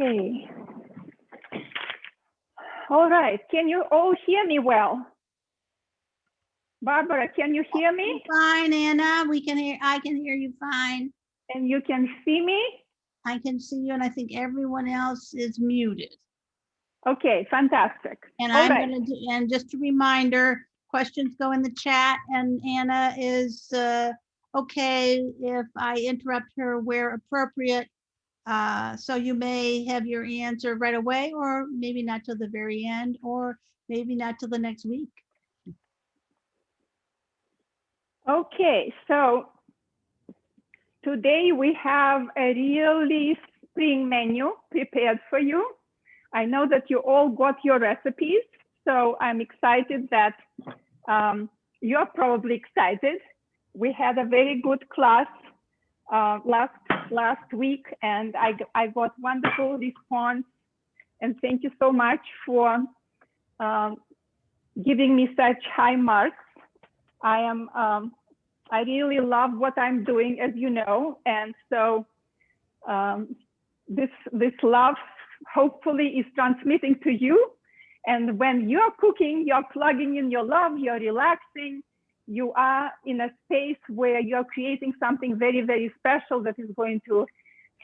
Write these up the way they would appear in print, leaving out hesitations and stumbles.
Okay. All right. Can you all hear me well? Barbara, can you hear me? Fine, Anna. We can hear. I can hear you fine. And you can see me? I can see you, and I think everyone else is muted. Okay, fantastic. And All I'm right. going to do. And just a reminder, questions go in the chat, and Anna is okay if I interrupt her where appropriate. So you may have your answer right away, or maybe not till the very end, or maybe not till the next week. Okay, so today we have a really spring menu prepared for you. I know that you all got your recipes, so I'm excited that you're probably excited. We had a very good class last week, and I got wonderful response. And thank you so much for giving me such high marks. I really love what I'm doing, as you know, and so this love hopefully is transmitting to you. And when you're cooking, you're plugging in your love, you're relaxing, you are in a space where you're creating something very, very special that is going to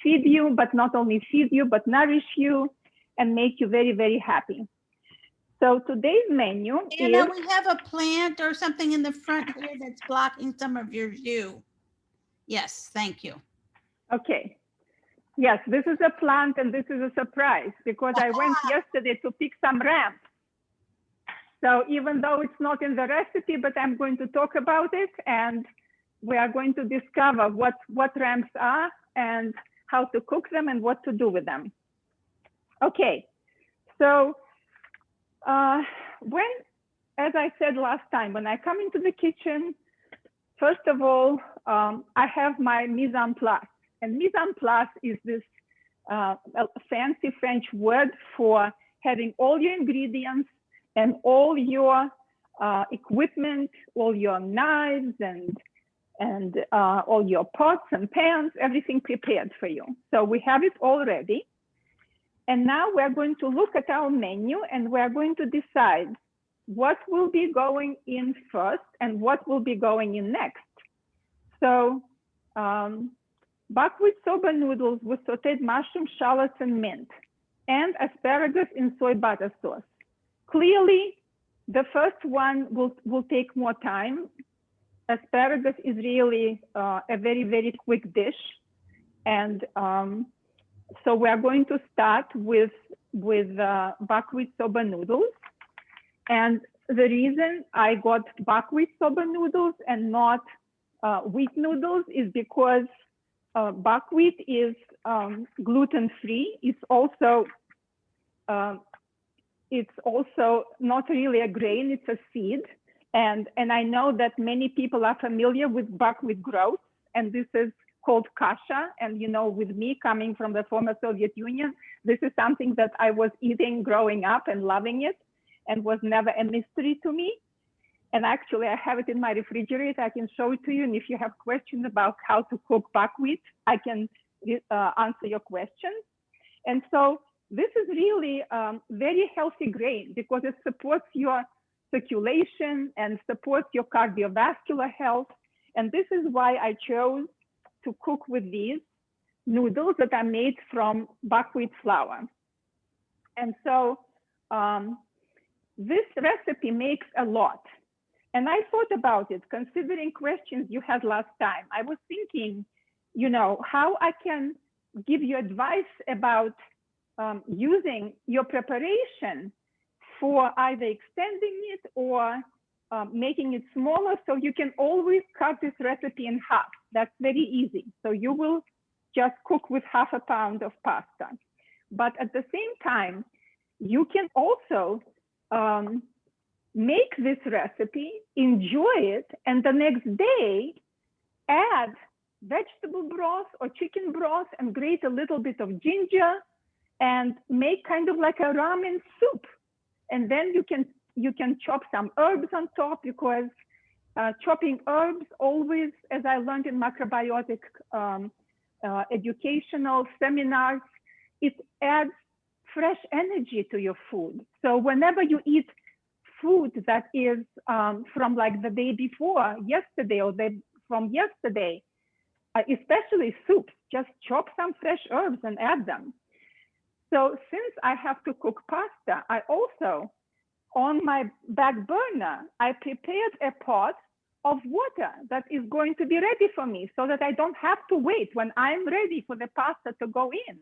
feed you, but not only feed you, but nourish you and make you very, very happy. So today's menu Anna, is... we have a plant or something in the front here that's blocking some of your view. Yes, thank you. Okay. Yes, this is a plant and this is a surprise because I went yesterday to pick some ramps. So even though it's not in the recipe, but I'm going to talk about it and we are going to discover what ramps are and how to cook them and what to do with them. Okay, so as I said last time, when I come into the kitchen, first of all, I have my mise en place. And mise en place is this a fancy French word for having all your ingredients and all your equipment, all your knives and all your pots and pans, everything prepared for you. So we have it all ready. And now we're going to look at our menu and we're going to decide what will be going in first and what will be going in next. So buckwheat soba noodles with sauteed mushroom, shallots, and mint, and asparagus in soy butter sauce. Clearly, the first one will take more time. Asparagus is really a very, very quick dish. And so we're going to start with buckwheat soba noodles. And the reason I got buckwheat soba noodles and not wheat noodles is because buckwheat is gluten-free. It's also not really a grain, it's a seed. And I know that many people are familiar with buckwheat groats, and this is called kasha. And you know, with me coming from the former Soviet Union, this is something that I was eating growing up and loving it and was never a mystery to me. And actually, I have it in my refrigerator. I can show it to you. And if you have questions about how to cook buckwheat, I can answer your questions. And so this is really very healthy grain because it supports your circulation and supports your cardiovascular health. And this is why I chose to cook with these noodles that are made from buckwheat flour. And so this recipe makes a lot. And I thought about it, considering questions you had last time. I was thinking, you know, how I can give you advice about using your preparation for either extending it or making it smaller, so you can always cut this recipe in half. That's very easy. So you will just cook with half a pound of pasta. But at the same time, you can also make this recipe, enjoy it, and the next day add vegetable broth or chicken broth and grate a little bit of ginger and make kind of like a ramen soup. And then you can chop some herbs on top, because chopping herbs always, as I learned in macrobiotic educational seminars, it adds fresh energy to your food. So whenever you eat food that is from like the day before, yesterday, or from yesterday, especially soups, just chop some fresh herbs and add them. So since I have to cook pasta, I also, on my back burner, I prepared a pot of water that is going to be ready for me so that I don't have to wait when I'm ready for the pasta to go in.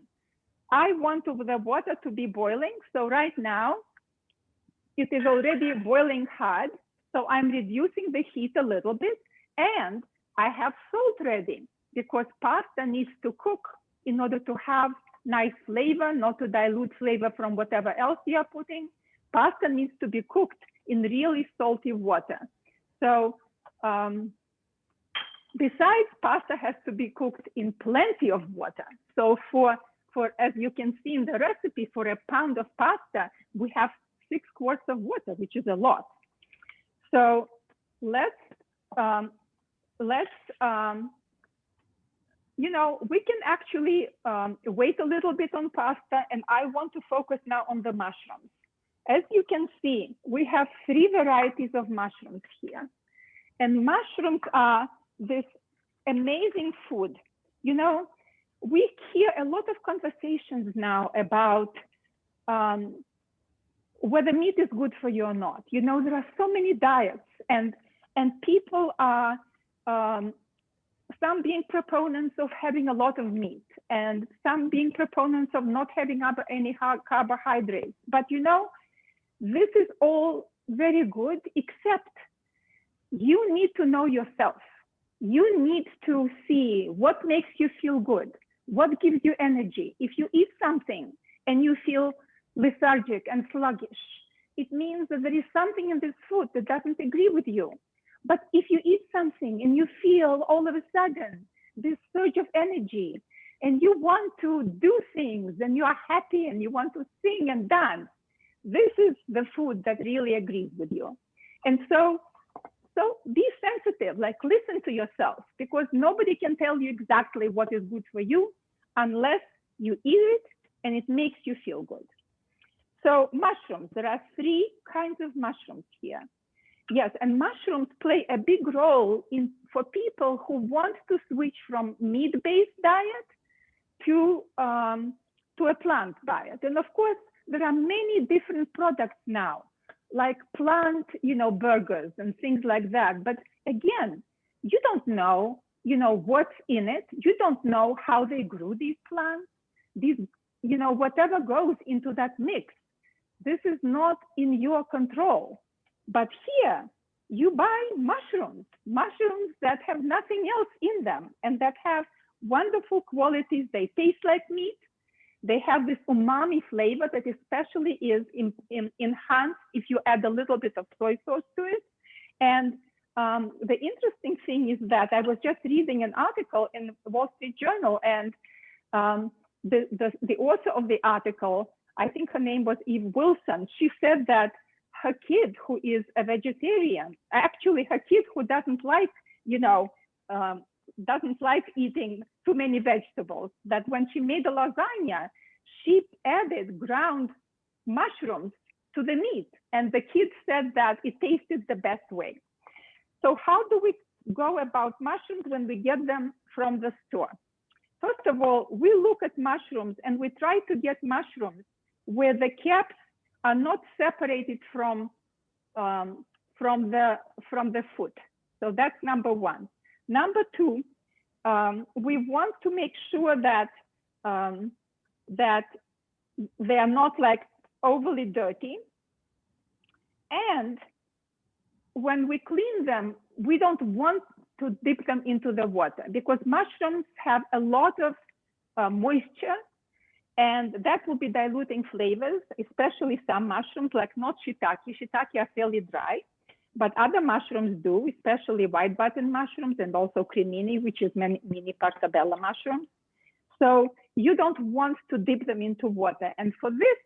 I want the water to be boiling. So right now, it is already boiling hard. So I'm reducing the heat a little bit, and I have salt ready because pasta needs to cook in order to have nice flavor, not to dilute flavor from whatever else you are putting. Pasta needs to be cooked in really salty water. So besides, pasta has to be cooked in plenty of water. So for as you can see in the recipe, for a pound of pasta, we have 6 quarts of water, which is a lot. So let's you know, we can actually wait a little bit on pasta, and I want to focus now on the mushrooms. As you can see, we have 3 varieties of mushrooms here. And mushrooms are this amazing food. You know, we hear a lot of conversations now about whether meat is good for you or not. You know, there are so many diets, and people are some being proponents of having a lot of meat, and some being proponents of not having any carbohydrates. But you know, this is all very good, except you need to know yourself. You need to see what makes you feel good, what gives you energy. If you eat something and you feel lethargic and sluggish, it means that there is something in this food that doesn't agree with you. But if you eat something and you feel all of a sudden this surge of energy, and you want to do things, and you are happy, and you want to sing and dance, this is the food that really agrees with you. And so be sensitive, like listen to yourself, because nobody can tell you exactly what is good for you unless you eat it and it makes you feel good. So mushrooms, there are 3 kinds of mushrooms here. Yes, and mushrooms play a big role for people who want to switch from meat-based diet to a plant diet. And of course, there are many different products now, like plant, you know, burgers and things like that. But again, you don't know, you know, what's in it. You don't know how they grew these plants. These, you know, whatever goes into that mix, this is not in your control. But here, you buy mushrooms that have nothing else in them and that have wonderful qualities. They taste like meat. They have this umami flavor that especially is enhanced if you add a little bit of soy sauce to it. And the interesting thing is that I was just reading an article in the Wall Street Journal, and the author of the article, I think her name was Eve Wilson, she said that her kid, who is a vegetarian, actually her kid who doesn't like, you know, doesn't like eating too many vegetables, that when she made a lasagna, she added ground mushrooms to the meat. And the kid said that it tasted the best way. So how do we go about mushrooms when we get them from the store? First of all, we look at mushrooms and we try to get mushrooms where the caps are not separated from the foot. So that's number 1. Number 2, we want to make sure that that they are not like overly dirty. And when we clean them, we don't want to dip them into the water because mushrooms have a lot of moisture, and that will be diluting flavors, especially some mushrooms, like not shiitake. Shiitake are fairly dry, but other mushrooms do, especially white button mushrooms and also cremini, which is mini portobello mushrooms. So you don't want to dip them into water. And for this,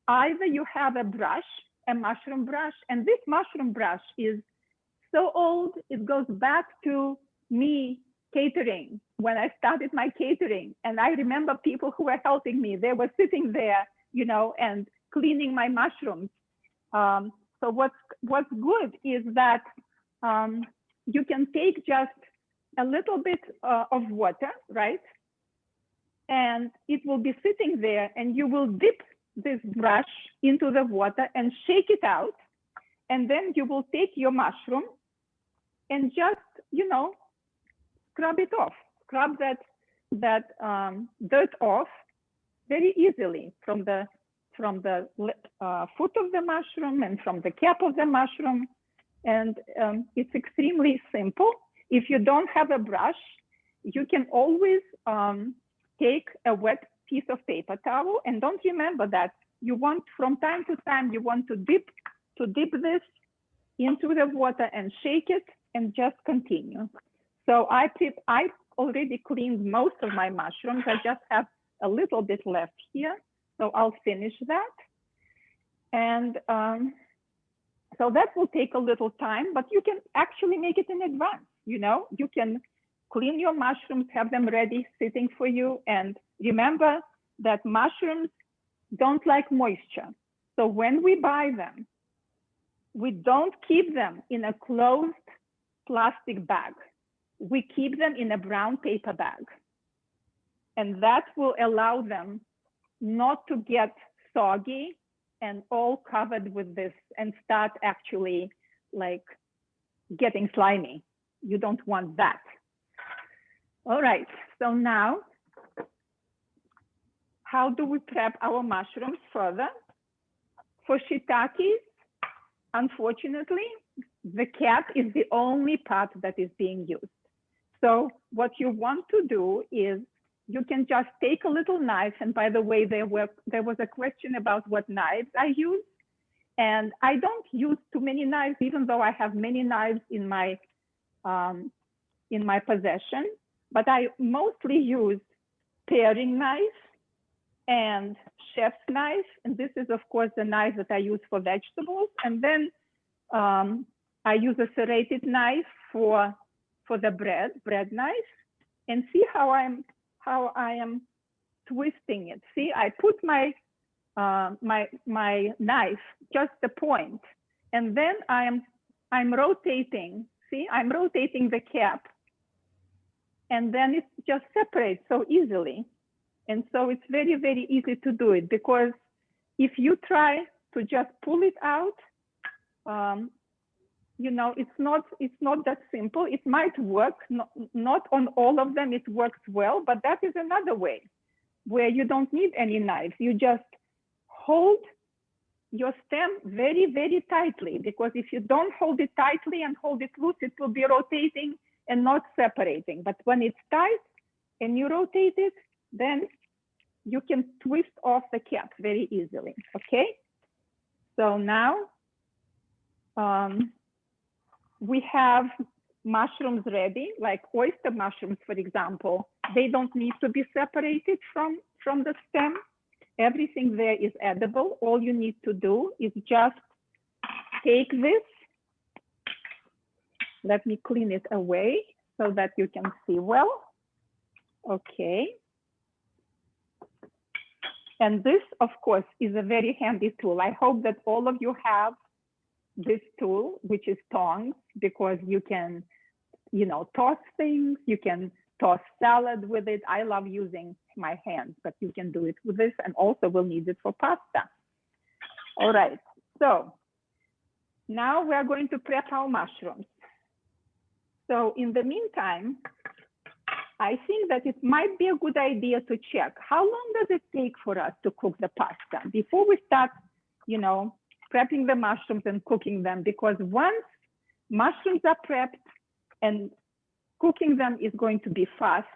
either you have a brush, a mushroom brush, and this mushroom brush is so old, it goes back to me catering when I started my catering. And I remember people who were helping me. They were sitting there, you know, and cleaning my mushrooms. So what's good is that you can take just a little bit of water, right? And it will be sitting there, and you will dip this brush into the water and shake it out. And then you will take your mushroom and just, you know, scrub it off, scrub that dirt off very easily from the foot of the mushroom and from the cap of the mushroom. And it's extremely simple. If you don't have a brush, you can always take a wet piece of paper towel, and don't remember that you want, from time to time, you want to dip this into the water and shake it and just continue. So I already cleaned most of my mushrooms. I just have a little bit left here. So I'll finish that. And so that will take a little time, but you can actually make it in advance. You know, you can clean your mushrooms, have them ready, sitting for you. And remember that mushrooms don't like moisture. So when we buy them, we don't keep them in a closed plastic bag. We keep them in a brown paper bag. And that will allow them not to get soggy and all covered with this and start actually like getting slimy. You don't want that. All right, so now, how do we prep our mushrooms further? For shiitakes, unfortunately, the cap is the only part that is being used. So what you want to do is you can just take a little knife. And by the way, there was a question about what knives I use. And I don't use too many knives, even though I have many knives in my possession. But I mostly use paring knife and chef's knife. And this is, of course, the knife that I use for vegetables. And then I use a serrated knife for the bread knife. And see how I am twisting it. See, I put my knife just the point, and then I'm rotating. See, I'm rotating the cap, and then it just separates so easily. And so it's very, very easy to do it, because if you try to just pull it out, you know, it's not that simple. It might work, not on all of them it works well, but that is another way where you don't need any knives. You just hold your stem very, very tightly, because if you don't hold it tightly and hold it loose, it will be rotating and not separating. But when it's tight and you rotate it, then you can twist off the cap very easily, okay? So now we have mushrooms ready, like oyster mushrooms, for example. They don't need to be separated from the stem. Everything there is edible. All you need to do is just take this. Let me clean it away so that you can see well. Okay. And this, of course, is a very handy tool. I hope that all of you have this tool, which is tongs, because you can, you know, toss things. You can toss salad with it. I love using my hands, but you can do it with this, and also we'll need it for pasta. All right, so now we're going to prep our mushrooms. So in the meantime, I think that it might be a good idea to check how long does it take for us to cook the pasta before we start, you know, prepping the mushrooms and cooking them, because once mushrooms are prepped and cooking them is going to be fast,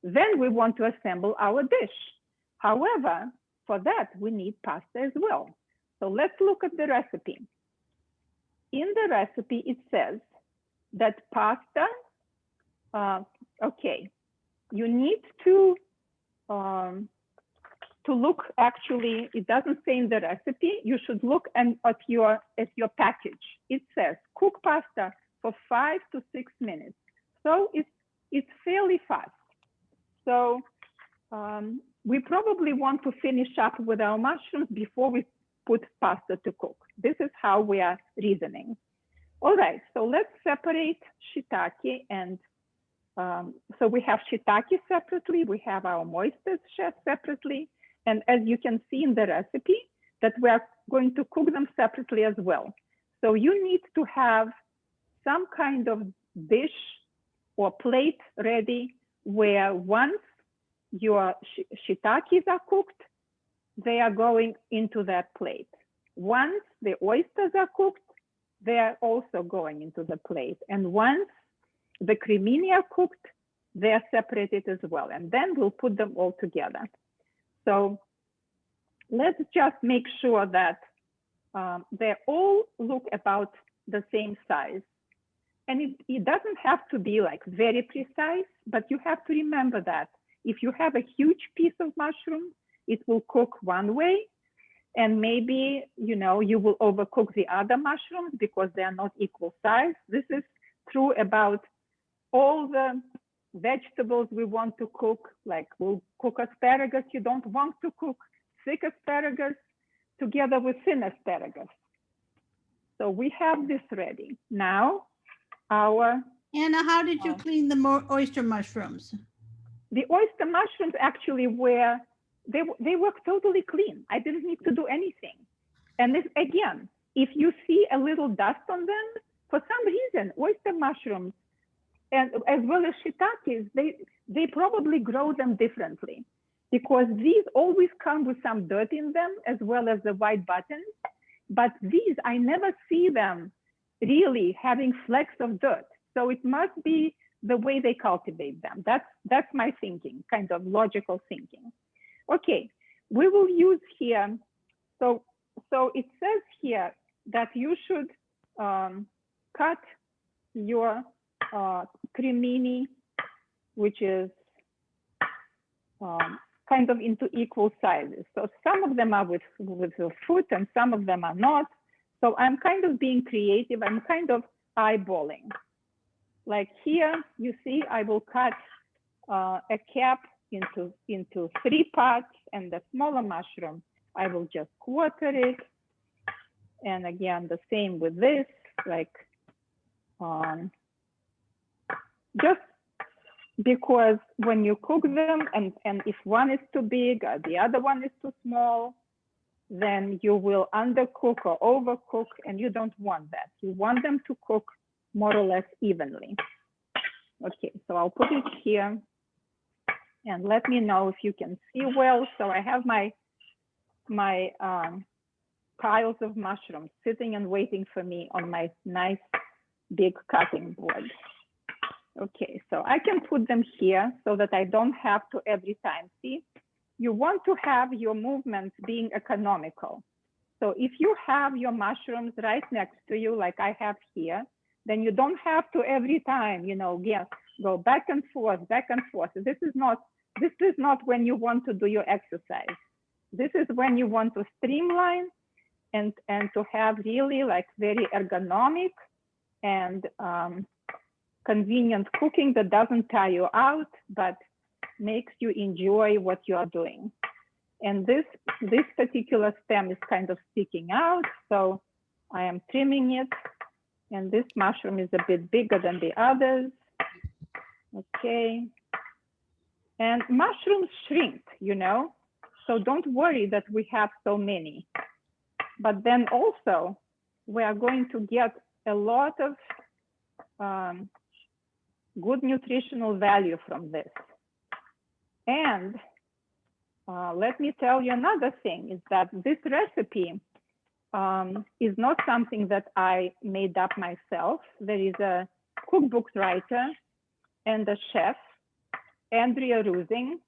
then we want to assemble our dish. However, for that, we need pasta as well. So let's look at the recipe. In the recipe, it says that pasta, okay, you need to look, actually, it doesn't say in the recipe, you should look at your package. It says cook pasta for 5 to 6 minutes. So it's fairly fast. So we probably want to finish up with our mushrooms before we put pasta to cook. This is how we are reasoning. All right, so let's separate shiitake. And so we have shiitake separately, we have our oysters separately. And as you can see in the recipe, that we are going to cook them separately as well. So you need to have some kind of dish or plate ready where once your shiitakes are cooked, they are going into that plate. Once the oysters are cooked, they are also going into the plate. And once the cremini are cooked, they are separated as well. And then we'll put them all together. So let's just make sure that they all look about the same size. And it doesn't have to be like very precise, but you have to remember that if you have a huge piece of mushroom, it will cook one way. And maybe, you know, you will overcook the other mushrooms because they are not equal size. This is true about all the vegetables we want to cook, like we'll cook asparagus. You don't want to cook thick asparagus together with thin asparagus. So we have this ready. Now, our... Anna, how did you clean the oyster mushrooms? The oyster mushrooms actually were, they were totally clean. I didn't need to do anything. And this, again, if you see a little dust on them, for some reason, oyster mushrooms, and as well as shiitakes, they probably grow them differently because these always come with some dirt in them as well as the white buttons. But these, I never see them really having flecks of dirt. So it must be the way they cultivate them. That's my thinking, kind of logical thinking. Okay, we will use here, so it says here that you should cut your cremini, which is kind of into equal sizes. So some of them are with the foot and some of them are not. So I'm kind of being creative. I'm kind of eyeballing. Like here, you see, I will cut a cap into 3 parts, and the smaller mushroom, I will just quarter it. And again, the same with this, like just because when you cook them, and if one is too big or the other one is too small, then you will undercook or overcook, and you don't want that. You want them to cook more or less evenly. Okay, so I'll put it here and let me know if you can see well. So I have my piles of mushrooms sitting and waiting for me on my nice big cutting board. Okay, so I can put them here so that I don't have to every time. See, you want to have your movements being economical. So if you have your mushrooms right next to you, like I have here, then you don't have to every time, you know, go back and forth, back and forth. This is not when you want to do your exercise. This is when you want to streamline and to have really like very ergonomic and convenient cooking that doesn't tire you out, but makes you enjoy what you are doing. And this particular stem is kind of sticking out, so I am trimming it. And this mushroom is a bit bigger than the others. Okay. And mushrooms shrink, you know, so don't worry that we have so many. But then also, we are going to get a lot of good nutritional value from this. And let me tell you another thing, is that this recipe is not something that I made up myself. There is a cookbook writer and a chef, Andrea Rusing,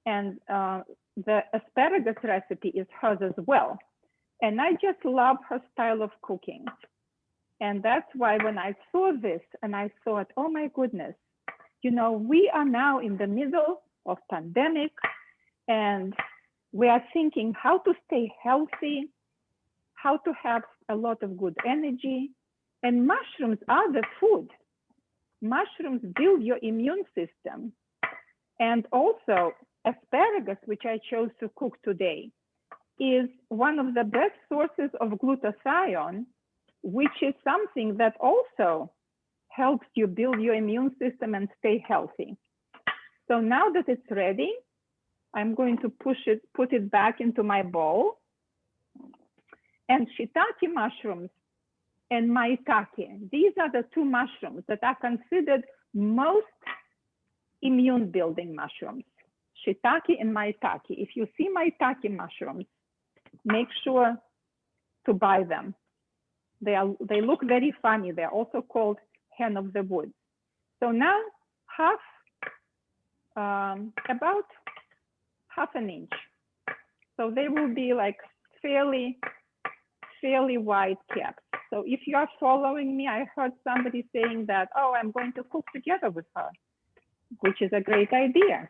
and the asparagus recipe is hers as well. And I just love her style of cooking. And that's why when I saw this and I thought, oh my goodness, you know, we are now in the middle of pandemic and we are thinking how to stay healthy, how to have a lot of good energy. And mushrooms are the food. Mushrooms build your immune system. And also asparagus, which I chose to cook today, is one of the best sources of glutathione, which is something that also helps you build your immune system and stay healthy. So now that it's ready, I'm going to put it back into my bowl. And shiitake mushrooms and maitake, these are the two mushrooms that are considered most immune building mushrooms, shiitake and maitake. If you see maitake mushrooms, make sure to buy them. They look very funny. They're also called hen of the woods. So now about half an inch. So they will be like fairly wide caps. So if you are following me, I heard somebody saying that, oh, I'm going to cook together with her, which is a great idea.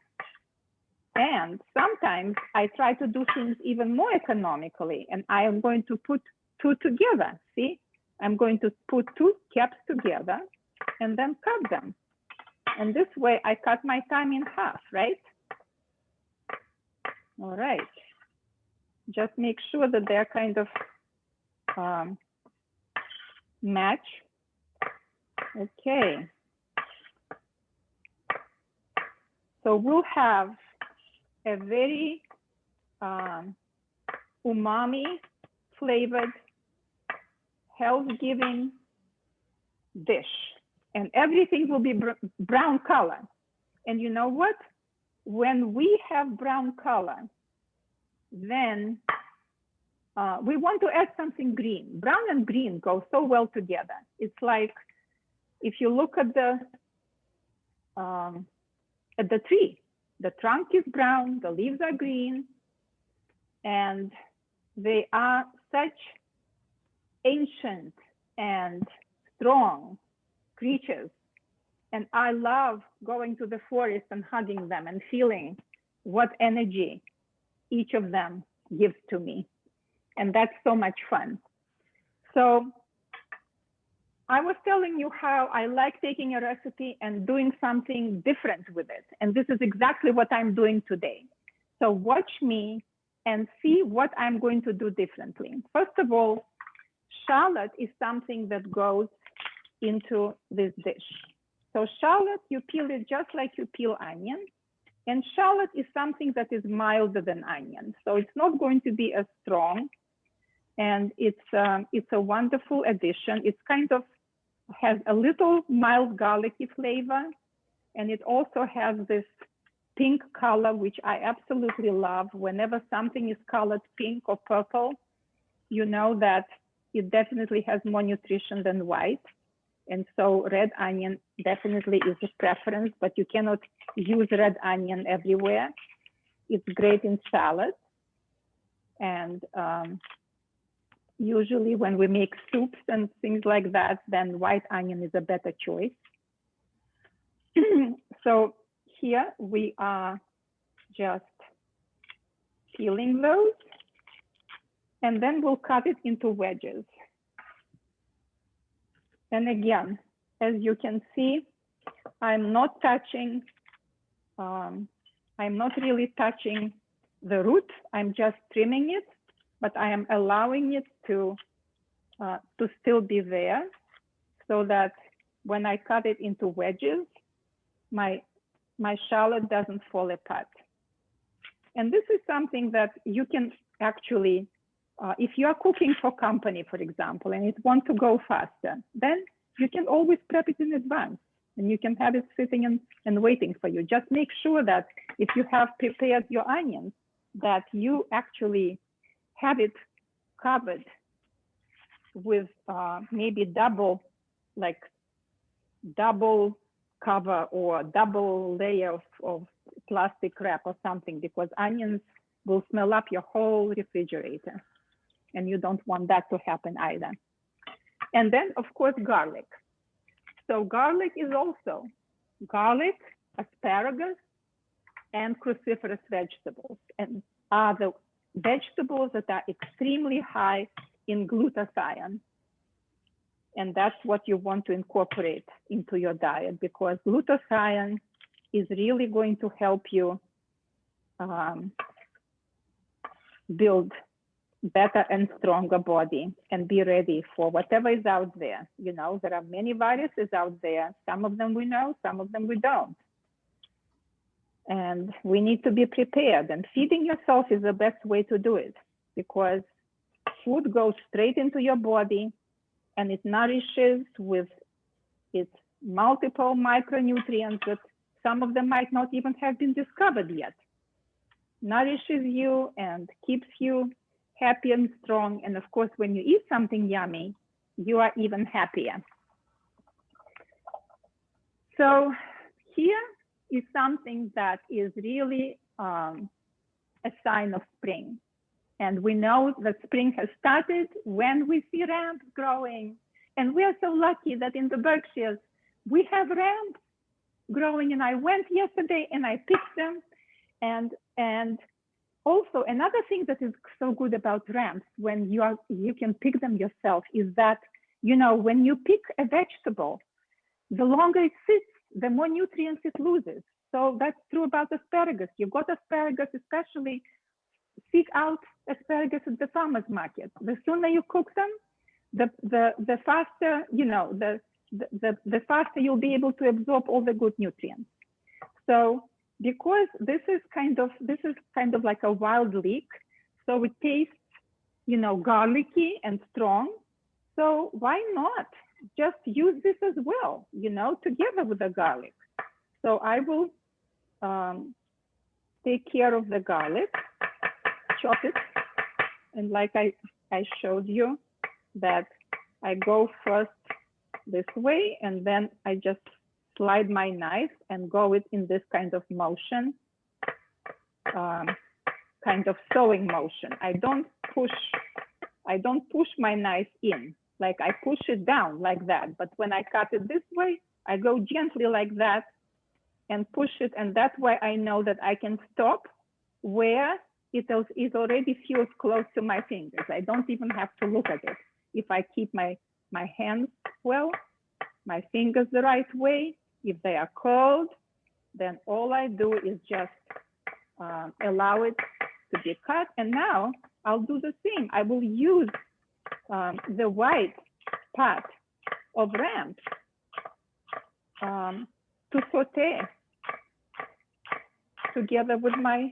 And sometimes I try to do things even more economically, and I am going to put two together. See, I'm going to put two caps together and then cut them. And this way I cut my time in half, right? All right. Just make sure that they're kind of match. Okay. So we'll have a very umami flavored, health-giving dish. And everything will be brown color. And you know what? When we have brown color, then we want to add something green. Brown and green go so well together. It's like if you look at the tree, the trunk is brown, the leaves are green, and they are such ancient and strong creatures. And I love going to the forest and hugging them and feeling what energy each of them gives to me. And that's so much fun. So I was telling you how I like taking a recipe and doing something different with it. And this is exactly what I'm doing today. So watch me and see what I'm going to do differently. First of all, shallot is something that goes into this dish. So shallot, you peel it just like you peel onion. And shallot is something that is milder than onion. So it's not going to be as strong. And it's a wonderful addition. It's kind of has a little mild garlicky flavor. And it also has this pink color, which I absolutely love. Whenever something is colored pink or purple, you know that it definitely has more nutrition than white. And so red onion definitely is a preference, but you cannot use red onion everywhere. It's great in salads. And usually when we make soups and things like that, then white onion is a better choice. So here we are just peeling those, and then we'll cut it into wedges. And again, as you can see, I'm not really touching the root. I'm just trimming it, but I am allowing it to still be there so that when I cut it into wedges, my shallot doesn't fall apart. And this is something that you can actually, if you are cooking for company, for example, and it wants to go faster, then you can always prep it in advance and you can have it sitting and waiting for you. Just make sure that if you have prepared your onions, that you actually have it covered with maybe double cover or double layer of plastic wrap or something, because onions will smell up your whole refrigerator. And you don't want that to happen either. And then, of course, garlic. So garlic is also garlic, asparagus, and cruciferous vegetables, and are the vegetables that are extremely high in glutathione. And that's what you want to incorporate into your diet, because glutathione is really going to help you build better and stronger body and be ready for whatever is out there. You know, there are many viruses out there. Some of them we know, some of them we don't. And we need to be prepared, and feeding yourself is the best way to do it, because food goes straight into your body and it nourishes with its multiple micronutrients that some of them might not even have been discovered yet. Nourishes you and keeps you happy and strong. And of course, when you eat something yummy, you are even happier. So here is something that is really a sign of spring. And we know that spring has started when we see ramps growing. And we are so lucky that in the Berkshires, we have ramps growing. And I went yesterday and I picked them. And also another thing that is so good about ramps when you can pick them yourself is that, you know, when you pick a vegetable, the longer it sits, the more nutrients it loses. So that's true about asparagus. You got asparagus, especially seek out asparagus at the farmer's market. The sooner you cook them, the faster, you know, the faster you'll be able to absorb all the good nutrients. So because this is kind of like a wild leek, so it tastes, you know, garlicky and strong. So why not just use this as well, you know, together with the garlic? So I will take care of the garlic, chop it, and like I showed you, that I go first this way, and then I just slide my knife and go it in this kind of motion, kind of sewing motion. I don't push my knife in, like I push it down like that. But when I cut it this way, I go gently like that and push it. And that way I know that I can stop where it already feels close to my fingers. I don't even have to look at it. If I keep my hands well, my fingers the right way, if they are cold, then all I do is just allow it to be cut. And now I'll do the same. I will use the white part of ramp to saute together with my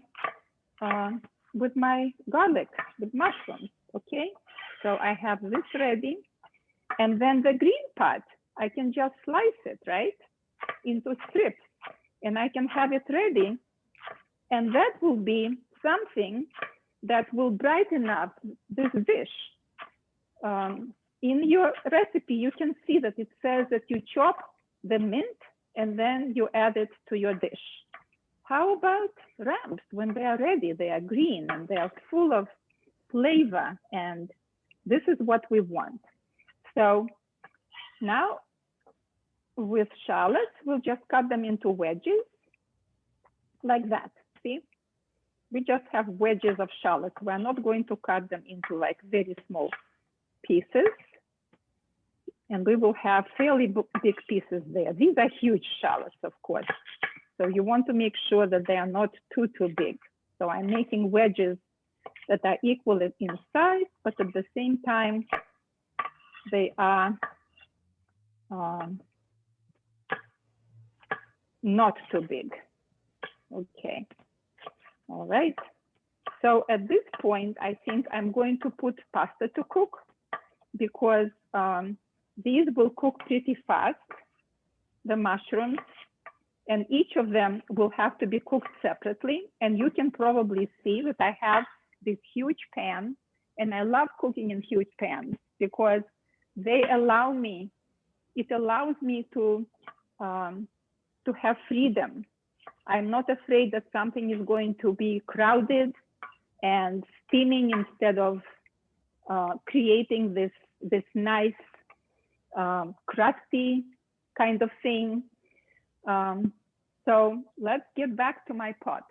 garlic, with mushrooms, okay? So I have this ready. And then the green part, I can just slice it, right, into strips, and I can have it ready. And that will be something that will brighten up this dish. In your recipe, you can see that it says that you chop the mint and then you add it to your dish. How about ramps? When they are ready, they are green and they are full of flavor, and this is what we want. So now with shallots, we'll just cut them into wedges like that. See, we just have wedges of shallots. We're not going to cut them into like very small pieces, and we will have fairly big pieces there. These are huge shallots, of course. So you want to make sure that they are not too big. So I'm making wedges that are equal in size, but at the same time, they are not too big. Okay, all right. So at this point, I think I'm going to put pasta to cook, because these will cook pretty fast, the mushrooms, and each of them will have to be cooked separately. And you can probably see that I have this huge pan, and I love cooking in huge pans because they allow me, it allows me to have freedom. I'm not afraid that something is going to be crowded and steaming instead of creating this nice crusty kind of thing. So let's get back to my pot.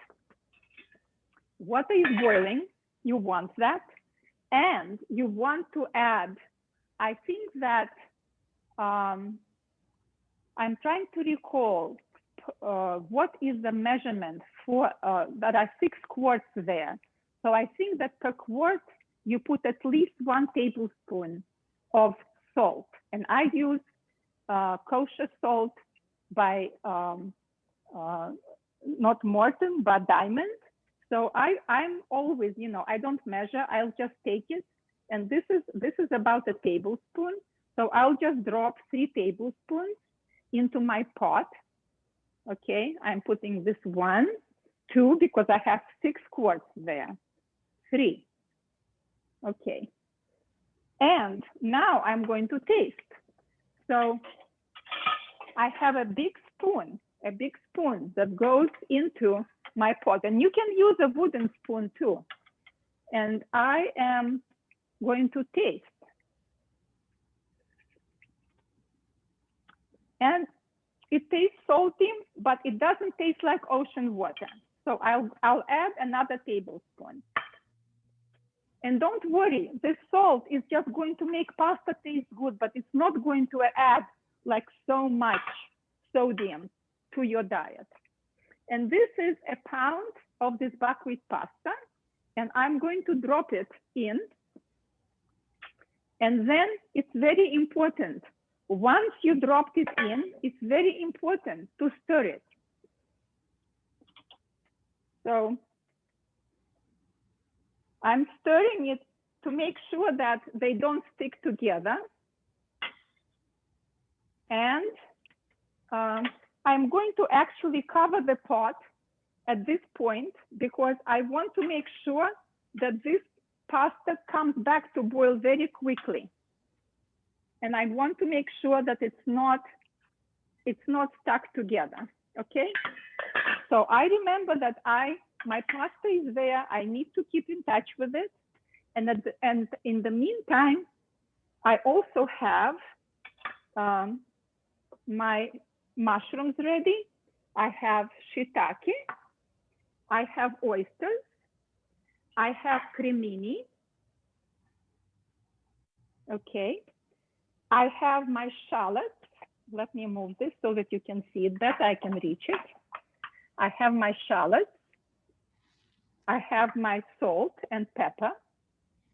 Water is boiling, you want that. And you want to add, I think that I'm trying to recall, what is the measurement for, that are 6 quarts there. So I think that per quart, you put at least 1 tablespoon of salt. And I use kosher salt by not Morton, but Diamond. So I'm always, you know, I don't measure, I'll just take it. And this is about a tablespoon. So I'll just drop 3 tablespoons into my pot. Okay, I'm putting this 1, 2, because I have 6 quarts there, 3. Okay, and now I'm going to taste. So I have a big spoon that goes into my pot, and you can use a wooden spoon too. And I am going to taste. And it tastes salty, but it doesn't taste like ocean water. So I'll add another tablespoon. And don't worry, this salt is just going to make pasta taste good, but it's not going to add like so much sodium to your diet. And this is a pound of this buckwheat pasta, and I'm going to drop it in. And then it's very important. Once you dropped it in, it's very important to stir it. So I'm stirring it to make sure that they don't stick together. And I'm going to actually cover the pot at this point because I want to make sure that this pasta comes back to boil very quickly. And I want to make sure that it's not stuck together, okay? So I remember that my pasta is there. I need to keep in touch with it. And in the meantime, I also have my mushrooms ready. I have shiitake. I have oysters. I have cremini. Okay. I have my shallots. Let me move this so that you can see it better. I can reach it. I have my shallots. I have my salt and pepper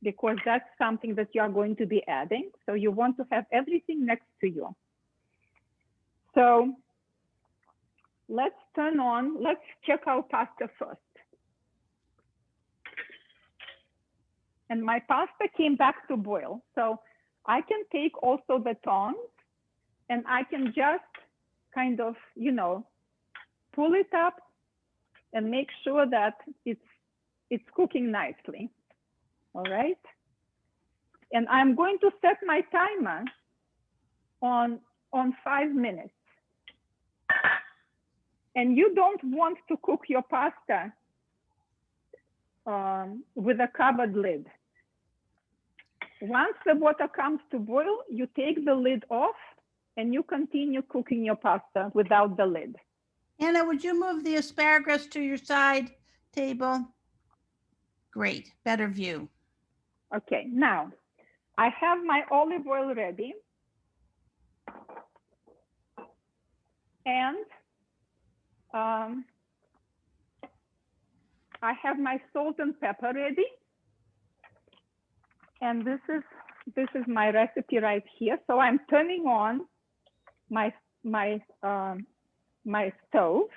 because that's something that you are going to be adding. So you want to have everything next to you. So let's check our pasta first. And my pasta came back to boil. So I can take also the tongs and I can just kind of, you know, pull it up and make sure that it's cooking nicely. All right. And I'm going to set my timer on 5 minutes. And you don't want to cook your pasta with a covered lid. Once the water comes to boil, you take the lid off and you continue cooking your pasta without the lid. Anna, would you move the asparagus to your side table? Great, better view. Okay, now I have my olive oil ready. And I have my salt and pepper ready. And this is my recipe right here. So I'm turning on my stove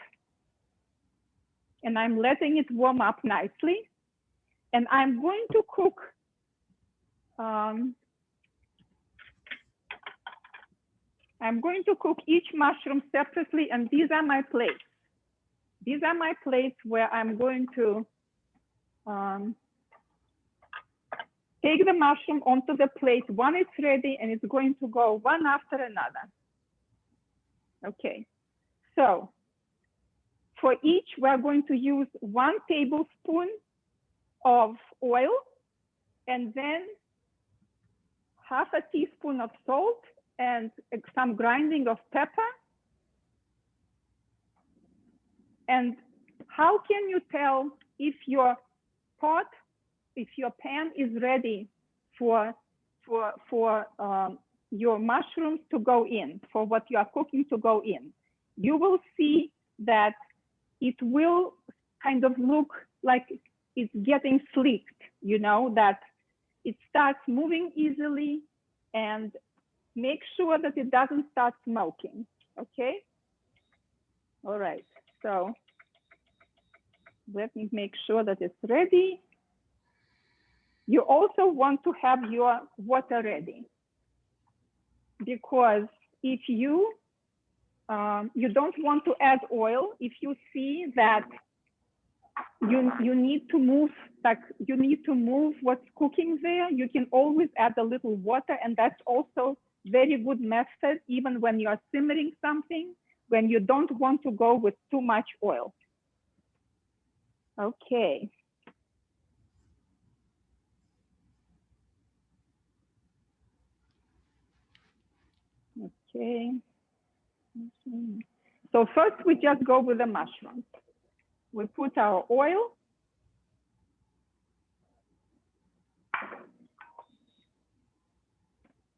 and I'm letting it warm up nicely. And I'm going to cook each mushroom separately, and these are my plates. These are my plates where I'm going to take the mushroom onto the plate when it's ready, and it's going to go one after another. Okay, so for each, we're going to use 1 tablespoon of oil and then half a teaspoon of salt and some grinding of pepper. And how can you tell if your pan is ready for your mushrooms to go in, for what you are cooking to go in? You will see that it will kind of look like it's getting slicked, you know, that it starts moving easily, and make sure that it doesn't start smoking, okay? All right, so let me make sure that it's ready. You also want to have your water ready, because if you don't want to add oil, if you see that you need to move, like you need to move what's cooking there, you can always add a little water, and that's also very good method, even when you're simmering something, when you don't want to go with too much oil. Okay. Okay. So first we just go with the mushrooms. We put our oil.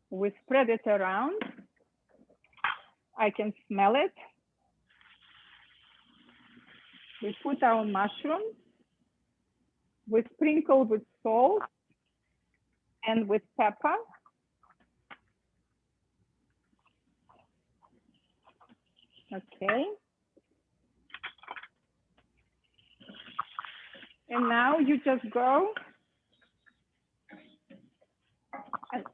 We spread it around. I can smell it. We put our mushrooms. We sprinkle with salt and with pepper. Okay. And now you just go and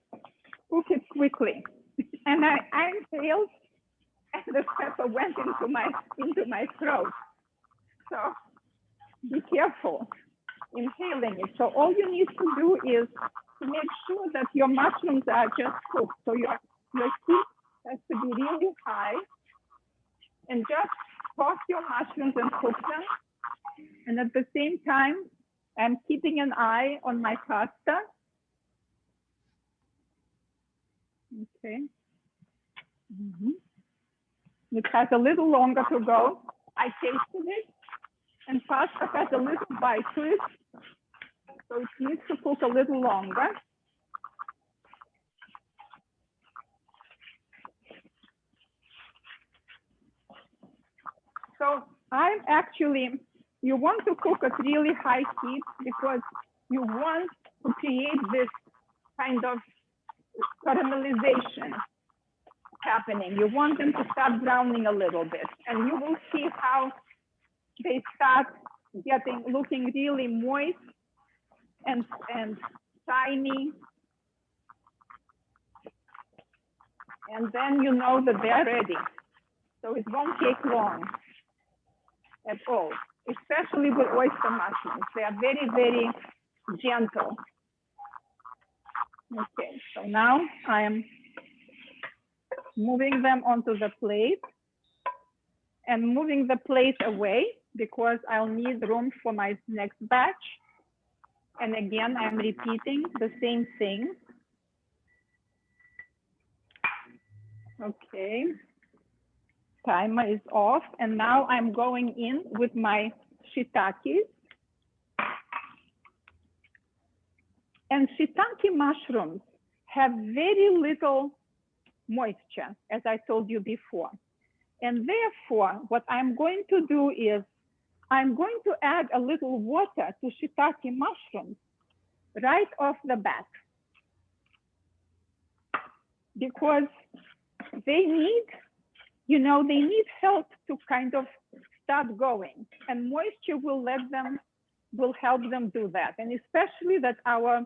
cook it quickly. And I inhaled, and the pepper went into my throat. So be careful inhaling it. So all you need to do is to make sure that your mushrooms are just cooked. So your heat has to be really high, and just toss your mushrooms and cook them. And at the same time, I'm keeping an eye on my pasta. Okay. It has a little longer to go. I tasted it, and pasta has a little bite to it, so it needs to cook a little longer. So I'm actually, you want to cook at really high heat because you want to create this kind of caramelization happening. You want them to start browning a little bit, and you will see how they start looking really moist and shiny. And then you know that they're ready. So it won't take long at all, especially with oyster mushrooms. They are very, very gentle. Okay, so now I am moving them onto the plate and moving the plate away because I'll need room for my next batch. And again, I'm repeating the same thing. Okay, timer is off, and now I'm going in with my shiitakes. And shiitake mushrooms have very little moisture, as I told you before. And therefore, what I'm going to do is I'm going to add a little water to shiitake mushrooms right off the bat, because they need, you know, they need help to kind of start going, and moisture will help them do that. And especially that our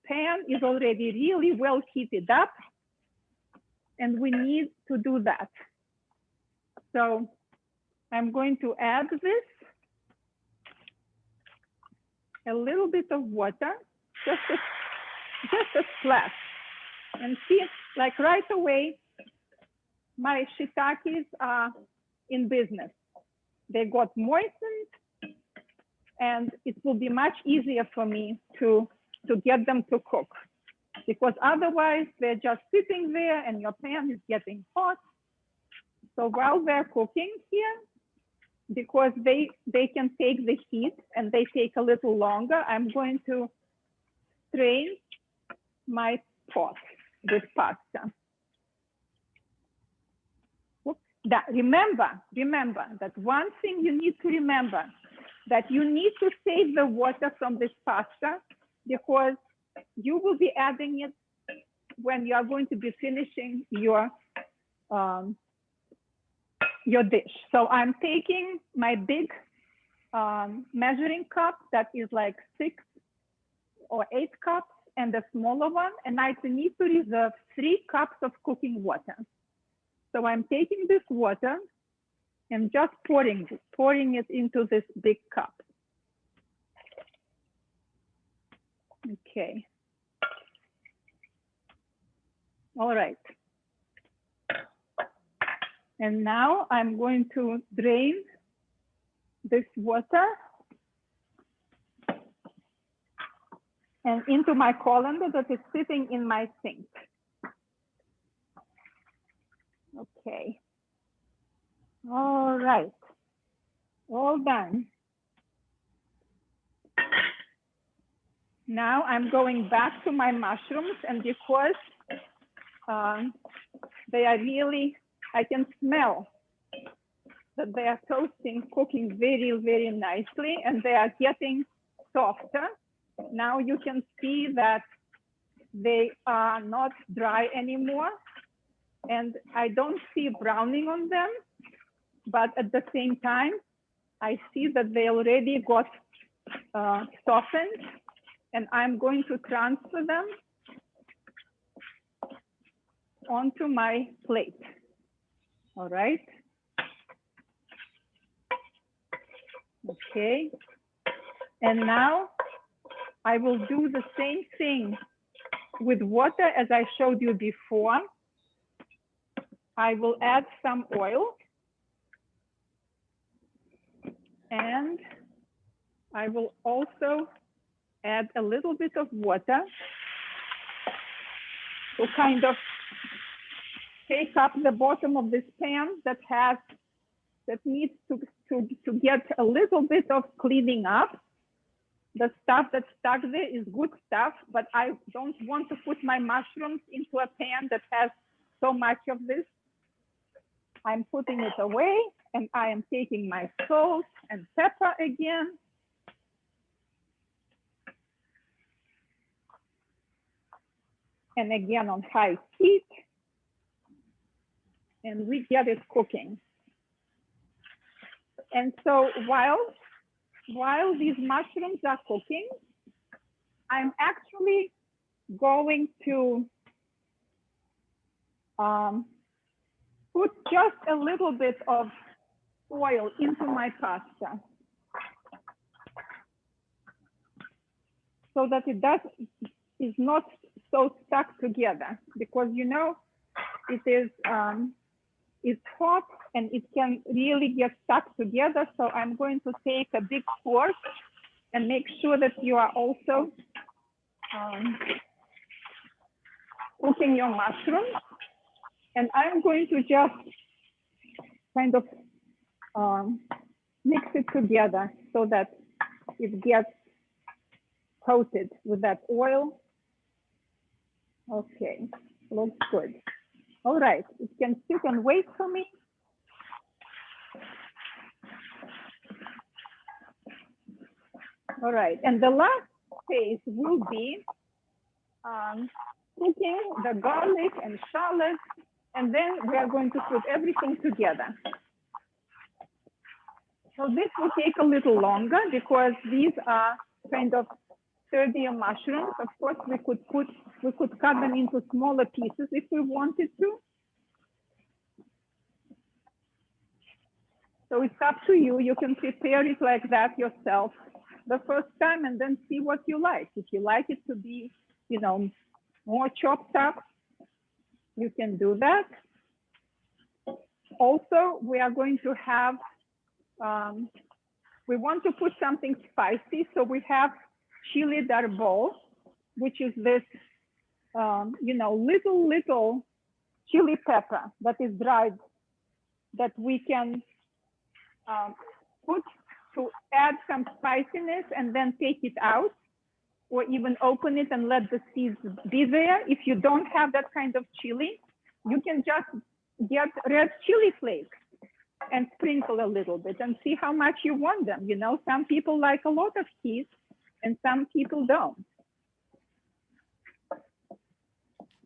pan is already really well heated up, and we need to do that. So I'm going to add this, a little bit of water, just a splash. And see, like right away, my shiitakes are in business. They got moistened, and it will be much easier for me to get them to cook, because otherwise they're just sitting there and your pan is getting hot. So while they're cooking here, because they can take the heat and they take a little longer, I'm going to strain my pot with pasta. Oops, that remember that one thing you need to remember, that you need to save the water from this pasta because you will be adding it when you are going to be finishing your dish. So I'm taking my big measuring cup that is like 6 or 8 cups and a smaller one, and I need to reserve 3 cups of cooking water. So I'm taking this water and just pouring it into this big cup. Okay. All right. And now I'm going to drain this water and into my colander that is sitting in my sink. Okay. All right. All done. Now I'm going back to my mushrooms, and because they are really, I can smell that they are toasting, cooking very, very nicely, and they are getting softer. Now you can see that they are not dry anymore, and I don't see browning on them, but at the same time, I see that they already got softened, and I'm going to transfer them onto my plate. All right. Okay. And now I will do the same thing with water as I showed you before. I will add some oil, and I will also add a little bit of water to kind of take up the bottom of this pan that needs to get a little bit of cleaning up. The stuff that's stuck there is good stuff, but I don't want to put my mushrooms into a pan that has so much of this. I'm putting it away, and I am taking my salt and pepper again. And again on high heat, and we get it cooking. And so while these mushrooms are cooking, I'm actually going to put just a little bit of oil into my pasta so that it is not so stuck together, because you know it is it's hot and it can really get stuck together. So I'm going to take a big fork and make sure that you are also cooking your mushrooms. And I'm going to just kind of mix it together so that it gets coated with that oil. Okay, looks good. All right, it can sit and wait for me. All right, and the last phase will be cooking the garlic and shallots, and then we are going to put everything together. So this will take a little longer because these are kind of sturdier mushrooms. Of course, we could cut them into smaller pieces if we wanted to. So it's up to you. You can prepare it like that yourself the first time and then see what you like. If you like it to be, you know, more chopped up, you can do that. Also, we are going to have, we want to put something spicy. So we have chili d'arbol, which is this, you know, little chili pepper that is dried that we can put to add some spiciness and then take it out, or even open it and let the seeds be there. If you don't have that kind of chili, you can just get red chili flakes and sprinkle a little bit and see how much you want them. You know, some people like a lot of heat and some people don't.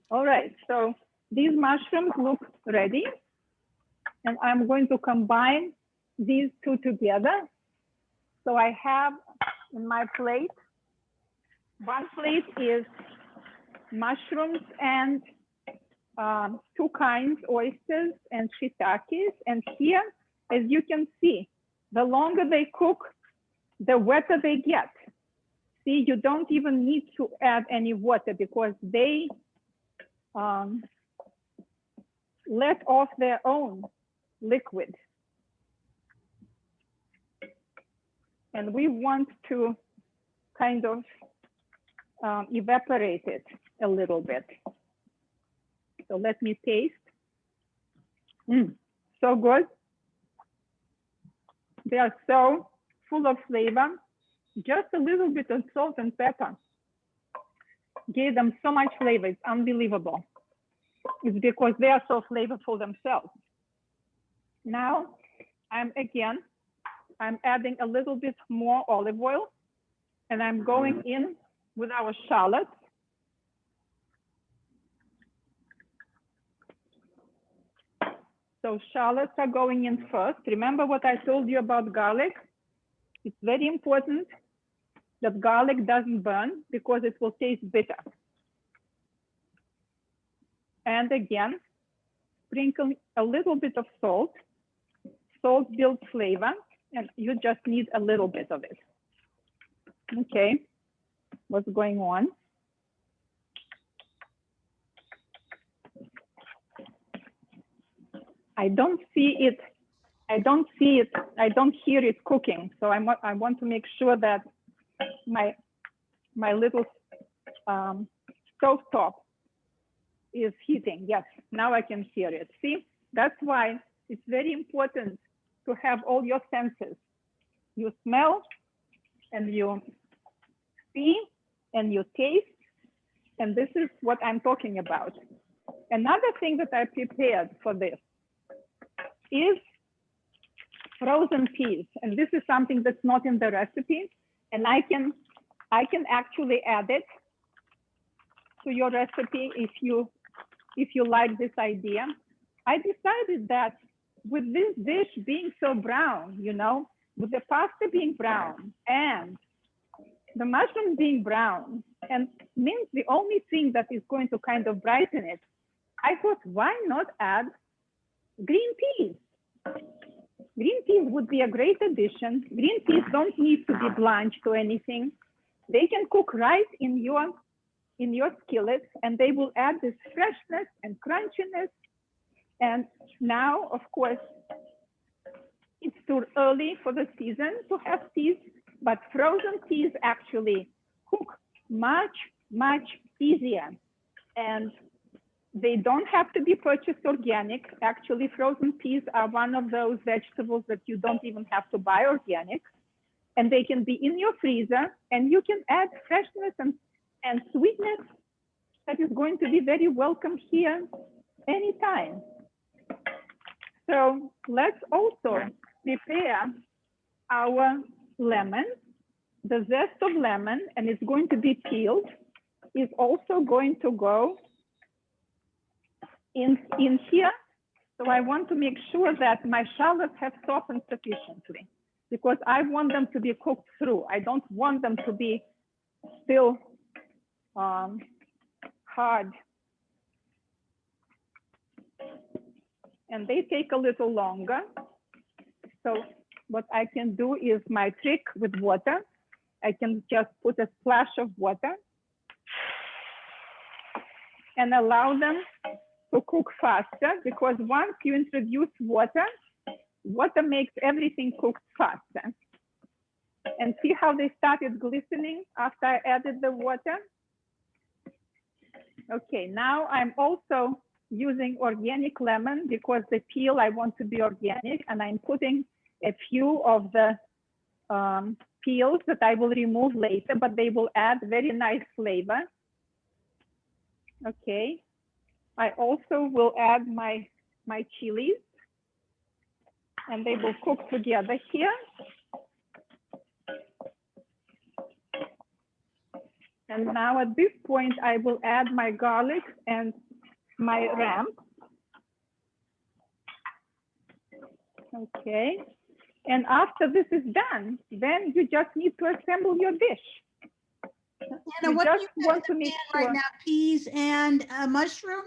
All right, so these mushrooms look ready. And I'm going to combine these two together. So I have in my plate, one plate is mushrooms and two kinds, oysters and shiitakes. And here, as you can see, the longer they cook, the wetter they get. See, you don't even need to add any water because they let off their own liquid. And we want to kind of evaporate it a little bit. So let me taste. So good. They are so full of flavor. Just a little bit of salt and pepper gave them so much flavor. It's unbelievable. It's because they are so flavorful themselves. Now, I'm adding a little bit more olive oil, and I'm going in with our shallots. So shallots are going in first. Remember what I told you about garlic? It's very important that garlic doesn't burn because it will taste bitter. And again, sprinkle a little bit of salt. Salt builds flavor, and you just need a little bit of it. Okay, what's going on? I don't see it. I don't see it. I don't hear it cooking. So I want to make sure that my little stovetop is heating. Yes, now I can hear it. See, that's why it's very important to have all your senses. You smell and you see and you taste. And this is what I'm talking about. Another thing that I prepared for this is frozen peas. And this is something that's not in the recipe. And I can actually add it to your recipe if you like this idea. I decided that with this dish being so brown, you know, with the pasta being brown and the mushrooms being brown, and means the only thing that is going to kind of brighten it, I thought, why not add green peas? Green peas would be a great addition. Green peas don't need to be blanched or anything. They can cook right in your skillet, and they will add this freshness and crunchiness. And now, of course, it's too early for the season to have peas, but frozen peas actually cook much, much easier. And they don't have to be purchased organic. Actually, frozen peas are one of those vegetables that you don't even have to buy organic. And they can be in your freezer, and you can add freshness and sweetness that is going to be very welcome here anytime. So let's also prepare our lemon. The zest of lemon, and it's going to be peeled, is also going to go in here. So I want to make sure that my shallots have softened sufficiently because I want them to be cooked through. I don't want them to be still hard. And they take a little longer. So what I can do is my trick with water. I can just put a splash of water and allow them to cook faster, because once you introduce water, water makes everything cooked faster. And see how they started glistening after I added the water? Okay, now I'm also using organic lemon because the peel I want to be organic, and I'm putting a few of the peels that I will remove later, but they will add very nice flavor. Okay, I also will add my my chilies, and they will cook together here. And now at this point, I will add my garlic and my ramp. Okay. And after this is done, then you just need to assemble your dish. Anna, what do you want to make right now? Peas and mushroom?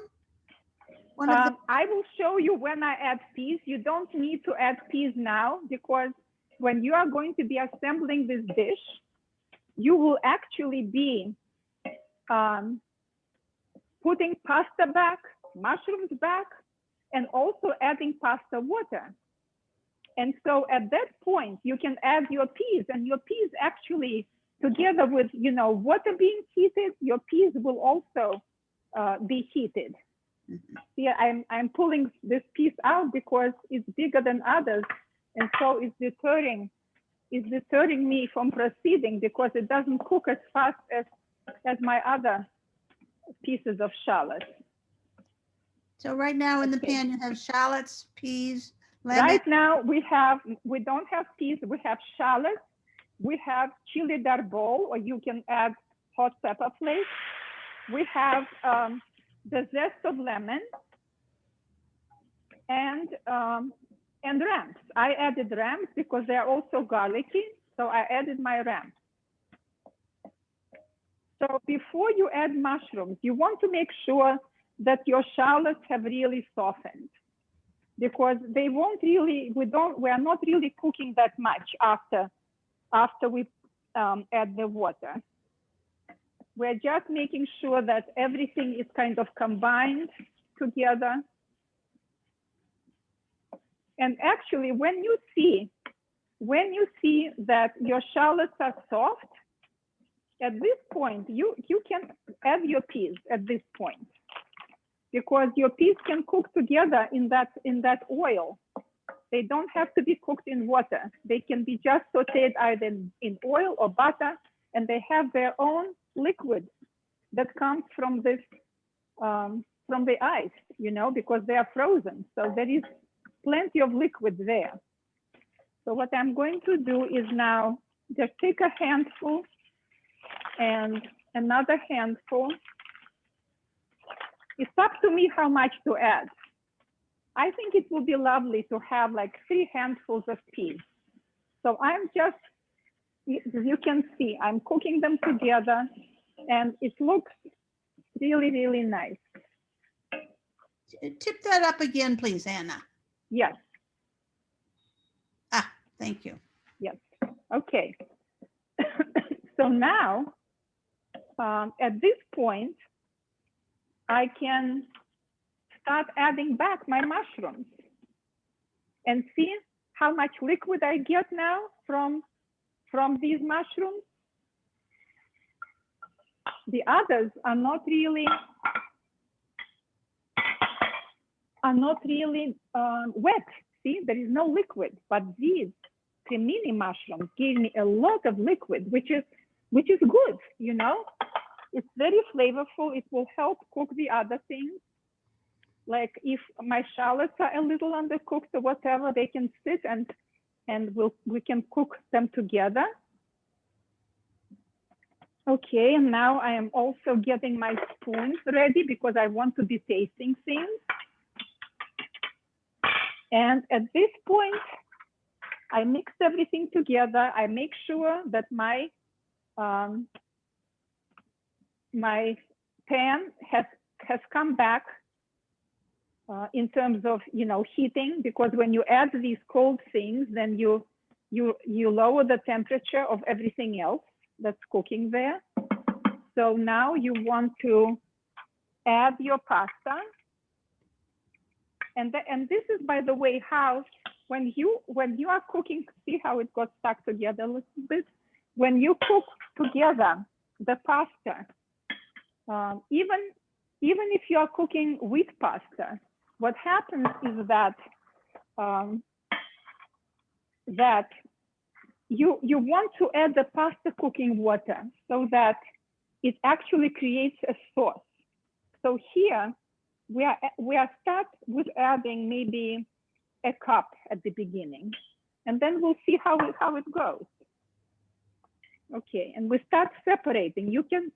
I will show you when I add peas. You don't need to add peas now, because when you are going to be assembling this dish, you will actually be putting pasta back, mushrooms back, and also adding pasta water. And so at that point, you can add your peas, and your peas actually, together with, you know, water being heated, your peas will also be heated. See, I'm pulling this piece out because it's bigger than others, and so it's deterring me from proceeding, because it doesn't cook as fast as my other pieces of shallot. So right now in the pan, you have shallots, peas, lemon. Right now we don't have peas, we have shallots, we have chili darbol, or you can add hot pepper flakes. We have the zest of lemon and ramps. I added ramps because they're also garlicky, so I added my ramps. So before you add mushrooms, you want to make sure that your shallots have really softened, because they won't really, we are not really cooking that much after we add the water. We're just making sure that everything is kind of combined together. And actually, when you see that your shallots are soft, at this point, you can add your peas at this point, because your peas can cook together in that oil. They don't have to be cooked in water. They can be just sauteed either in oil or butter, and they have their own liquid that comes from this from the ice, you know, because they are frozen. So there is plenty of liquid there. So what I'm going to do is now just take a handful and another handful. It's up to me how much to add. I think it would be lovely to have like 3 handfuls of peas. So I'm just, you can see, I'm cooking them together, and it looks really, really nice. Tip that up again, please, Anna. Yes. Ah, thank you. Yes. Okay. So now, at this point, I can start adding back my mushrooms and see how much liquid I get now from these mushrooms. The others are not really wet. See, there is no liquid, but these cremini mushrooms gave me a lot of liquid, which is good, you know. It's very flavorful. It will help cook the other things. Like if my shallots are a little undercooked or whatever, they can sit and we can cook them together. Okay, and now I am also getting my spoons ready because I want to be tasting things. And at this point, I mix everything together. I make sure that my my pan has come back in terms of, you know, heating, because when you add these cold things, then you lower the temperature of everything else that's cooking there. So now you want to add your pasta. And this is, by the way, how when you are cooking, see how it got stuck together a little bit? When you cook together the pasta, even if you are cooking wheat pasta, what happens is that you want to add the pasta cooking water so that it actually creates a sauce. So here, we are start with adding maybe a cup at the beginning, and then we'll see how it goes. Okay, and we start separating. You can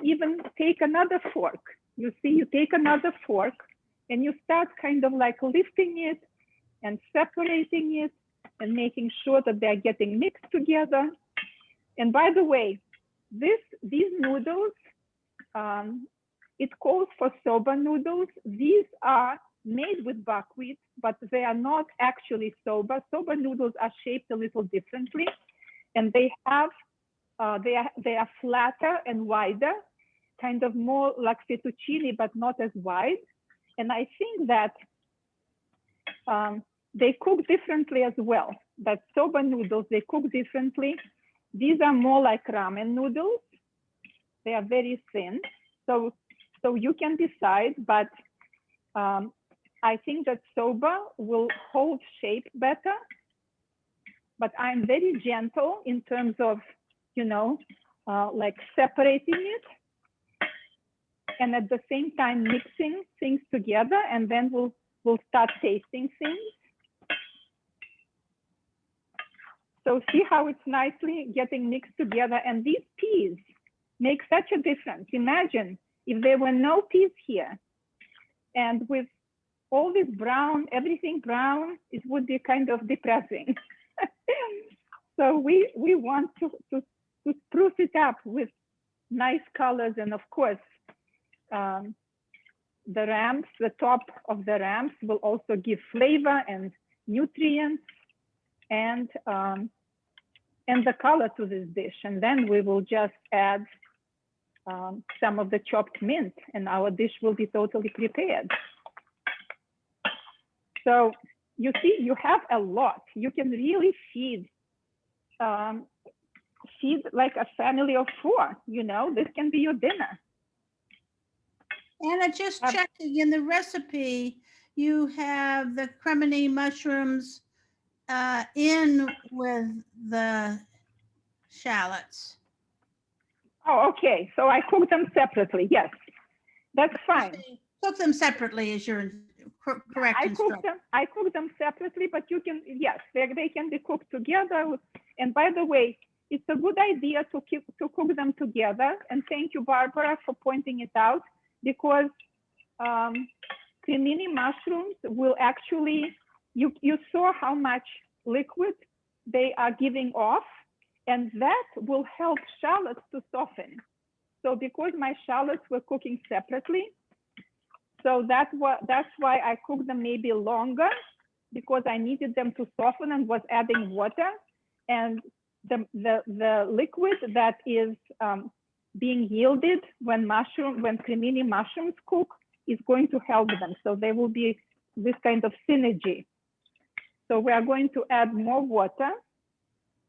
even take another fork. You see, you take another fork and you start kind of like lifting it and separating it and making sure that they're getting mixed together. And by the way, these noodles, it calls for soba noodles. These are made with buckwheat, but they are not actually soba. Soba noodles are shaped a little differently, and they have they are flatter and wider, kind of more like fettuccine, but not as wide. And I think that they cook differently as well. That soba noodles, they cook differently. These are more like ramen noodles. They are very thin. So you can decide, but I think that soba will hold shape better. But I'm very gentle in terms of, like separating it, and at the same time mixing things together, and then we'll start tasting things. So see how it's nicely getting mixed together, and these peas make such a difference. Imagine if there were no peas here, and with all this brown, everything brown, it would be kind of depressing. So we want to spruce it up with nice colors, and of course, the ramps, the top of the ramps will also give flavor and nutrients and the color to this dish. And then we will just add some of the chopped mint, and our dish will be totally prepared. So you see, you have a lot. You can really feed like a family of 4. This can be your dinner. Anna, just checking in the recipe, you have the cremini mushrooms in with the shallots. Oh, okay. So I cook them separately. Yes, that's fine. Cook them separately is your correct instruction. I cook them separately, but you can, yes, they can be cooked together. And by the way, it's a good idea to cook them together. And thank you, Barbara, for pointing it out, because cremini mushrooms will actually, you saw how much liquid they are giving off, and that will help shallots to soften. So because my shallots were cooking separately, so that's why I cooked them maybe longer, because I needed them to soften and was adding water. And the liquid that is being yielded when cremini mushrooms cook is going to help them. So there will be this kind of synergy. So we are going to add more water.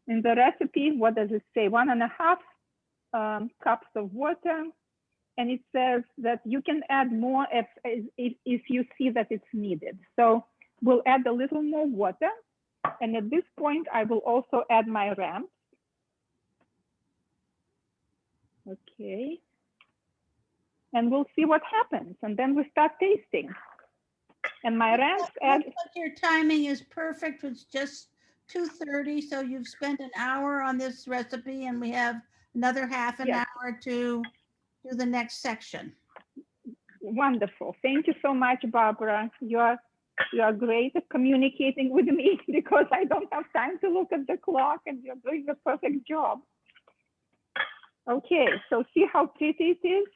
In the recipe, what does it say? 1.5 cups of water. And it says that you can add more if you see that it's needed. So we'll add a little more water. And at this point, I will also add my ramps. Okay. And we'll see what happens. And then we start tasting. And my ramps add. Looks like your timing is perfect. It's just 2:30. So you've spent an hour on this recipe, and we have another half an hour to do the next section. Wonderful. Thank you so much, Barbara. You are great at communicating with me, because I don't have time to look at the clock, and you're doing a perfect job. Okay, so see how pretty it is?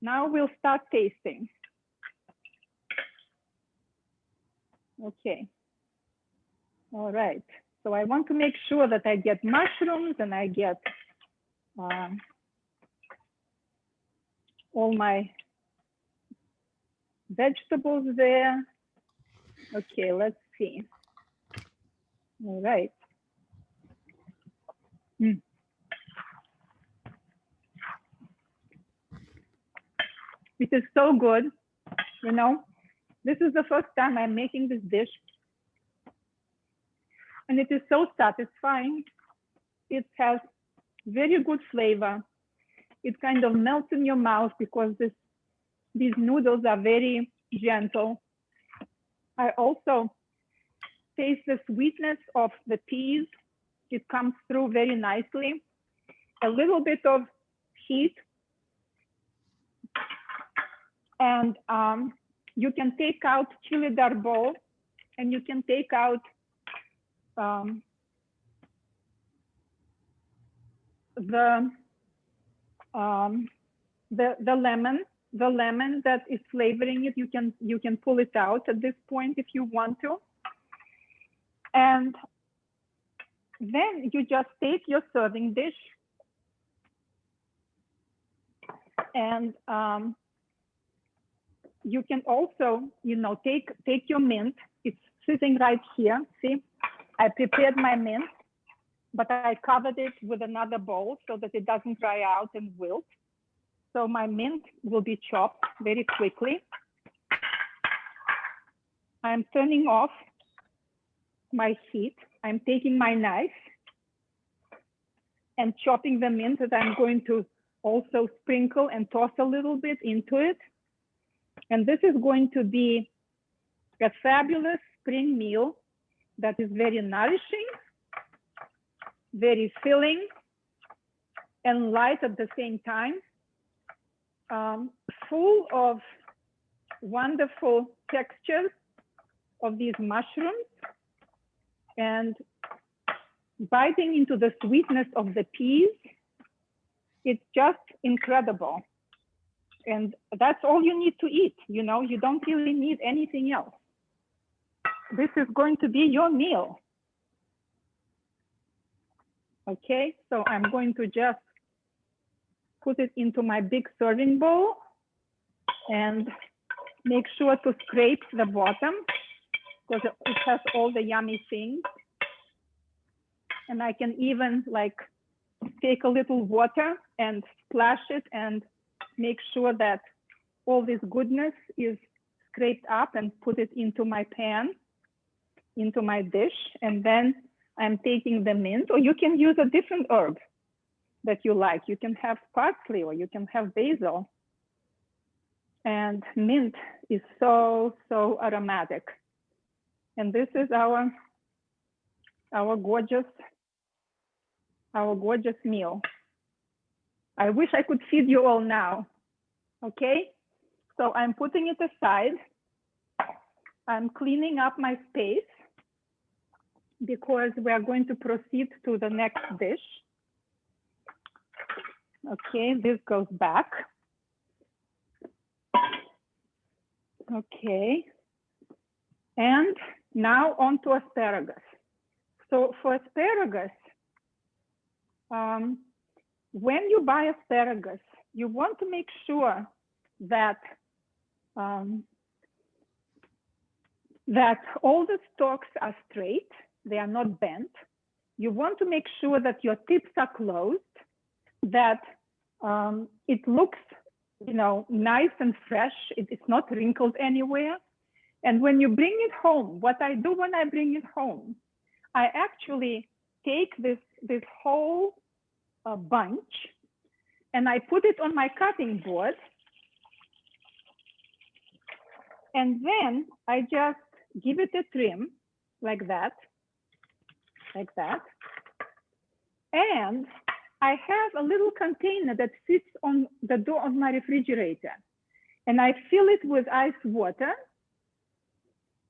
Now we'll start tasting. Okay. All right. So I want to make sure that I get mushrooms and I get all my vegetables there. Okay, let's see. All right. It is so good. This is the first time I'm making this dish, and it is so satisfying. It has very good flavor. it kind of melts in your mouth because these noodles are very gentle. I also taste the sweetness of the peas. It comes through very nicely. A little bit of heat. And you can take out chili darbo, and you can take out the lemon that is flavoring it. You can pull it out at this point if you want to. And then you just take your serving dish and you can also, take your mint. It's sitting right here. See, I prepared my mint, but I covered it with another bowl so that it doesn't dry out and wilt. So my mint will be chopped very quickly. I'm turning off my heat. I'm taking my knife and chopping the mint that I'm going to also sprinkle and toss a little bit into it. And this is going to be a fabulous spring meal that is very nourishing, very filling, and light at the same time, full of wonderful textures of these mushrooms, and biting into the sweetness of the peas. It's just incredible. And that's all you need to eat. You don't really need anything else. This is going to be your meal. Okay, so I'm going to just put it into my big serving bowl and make sure to scrape the bottom because it has all the yummy things. And I can even take a little water and splash it and make sure that all this goodness is scraped up and put it into my pan, into my dish. And then I'm taking the mint, or you can use a different herb that you like. You can have parsley or you can have basil. And mint is so, so aromatic. And this is our gorgeous meal. I wish I could feed you all now. Okay, so I'm putting it aside. I'm cleaning up my space because we are going to proceed to the next dish. Okay, this goes back. Okay, and now on to asparagus. So for asparagus, when you buy asparagus, you want to make sure that that all the stalks are straight, they are not bent. You want to make sure that your tips are closed, that it looks, nice and fresh. It's not wrinkled anywhere. And when you bring it home, what I do when I bring it home, I actually take this whole bunch and I put it on my cutting board. And then I just give it a trim like that. And I have a little container that sits on the door of my refrigerator. And I fill it with ice water.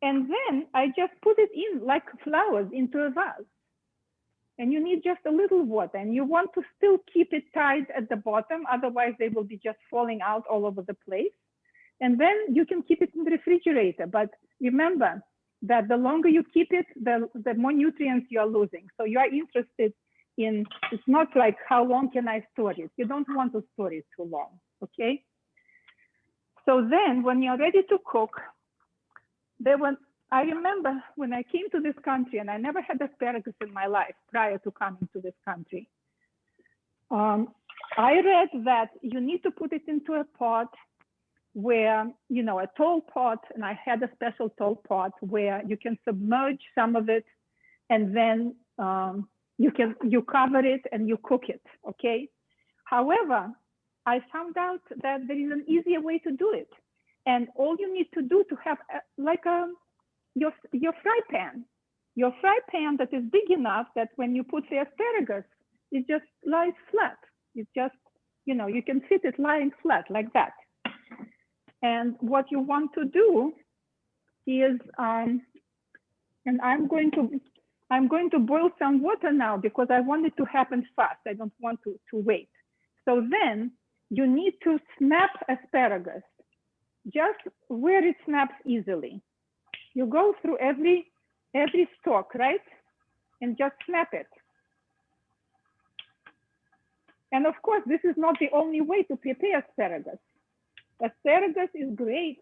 And then I just put it in like flowers into a vase. And you need just a little water. And you want to still keep it tight at the bottom. Otherwise, they will be just falling out all over the place. And then you can keep it in the refrigerator. But remember that the longer you keep it, the more nutrients you are losing. So you are interested in, it's not like how long can I store it? You don't want to store it too long, okay? So then when you're ready to cook, I remember when I came to this country, and I never had asparagus in my life prior to coming to this country. I read that you need to put it into a pot where, a tall pot, and I had a special tall pot where you can submerge some of it, and then you cover it and you cook it, okay? However, I found out that there is an easier way to do it. And all you need to do to have your fry pan. Your fry pan that is big enough that when you put the asparagus, it just lies flat. It's just, you know, you can fit it lying flat like that. And what you want to do is, and I'm going to boil some water now because I want it to happen fast. I don't want to wait. So then you need to snap asparagus just where it snaps easily. You go through every stalk, right? And just snap it. And of course, this is not the only way to prepare asparagus. Asparagus is great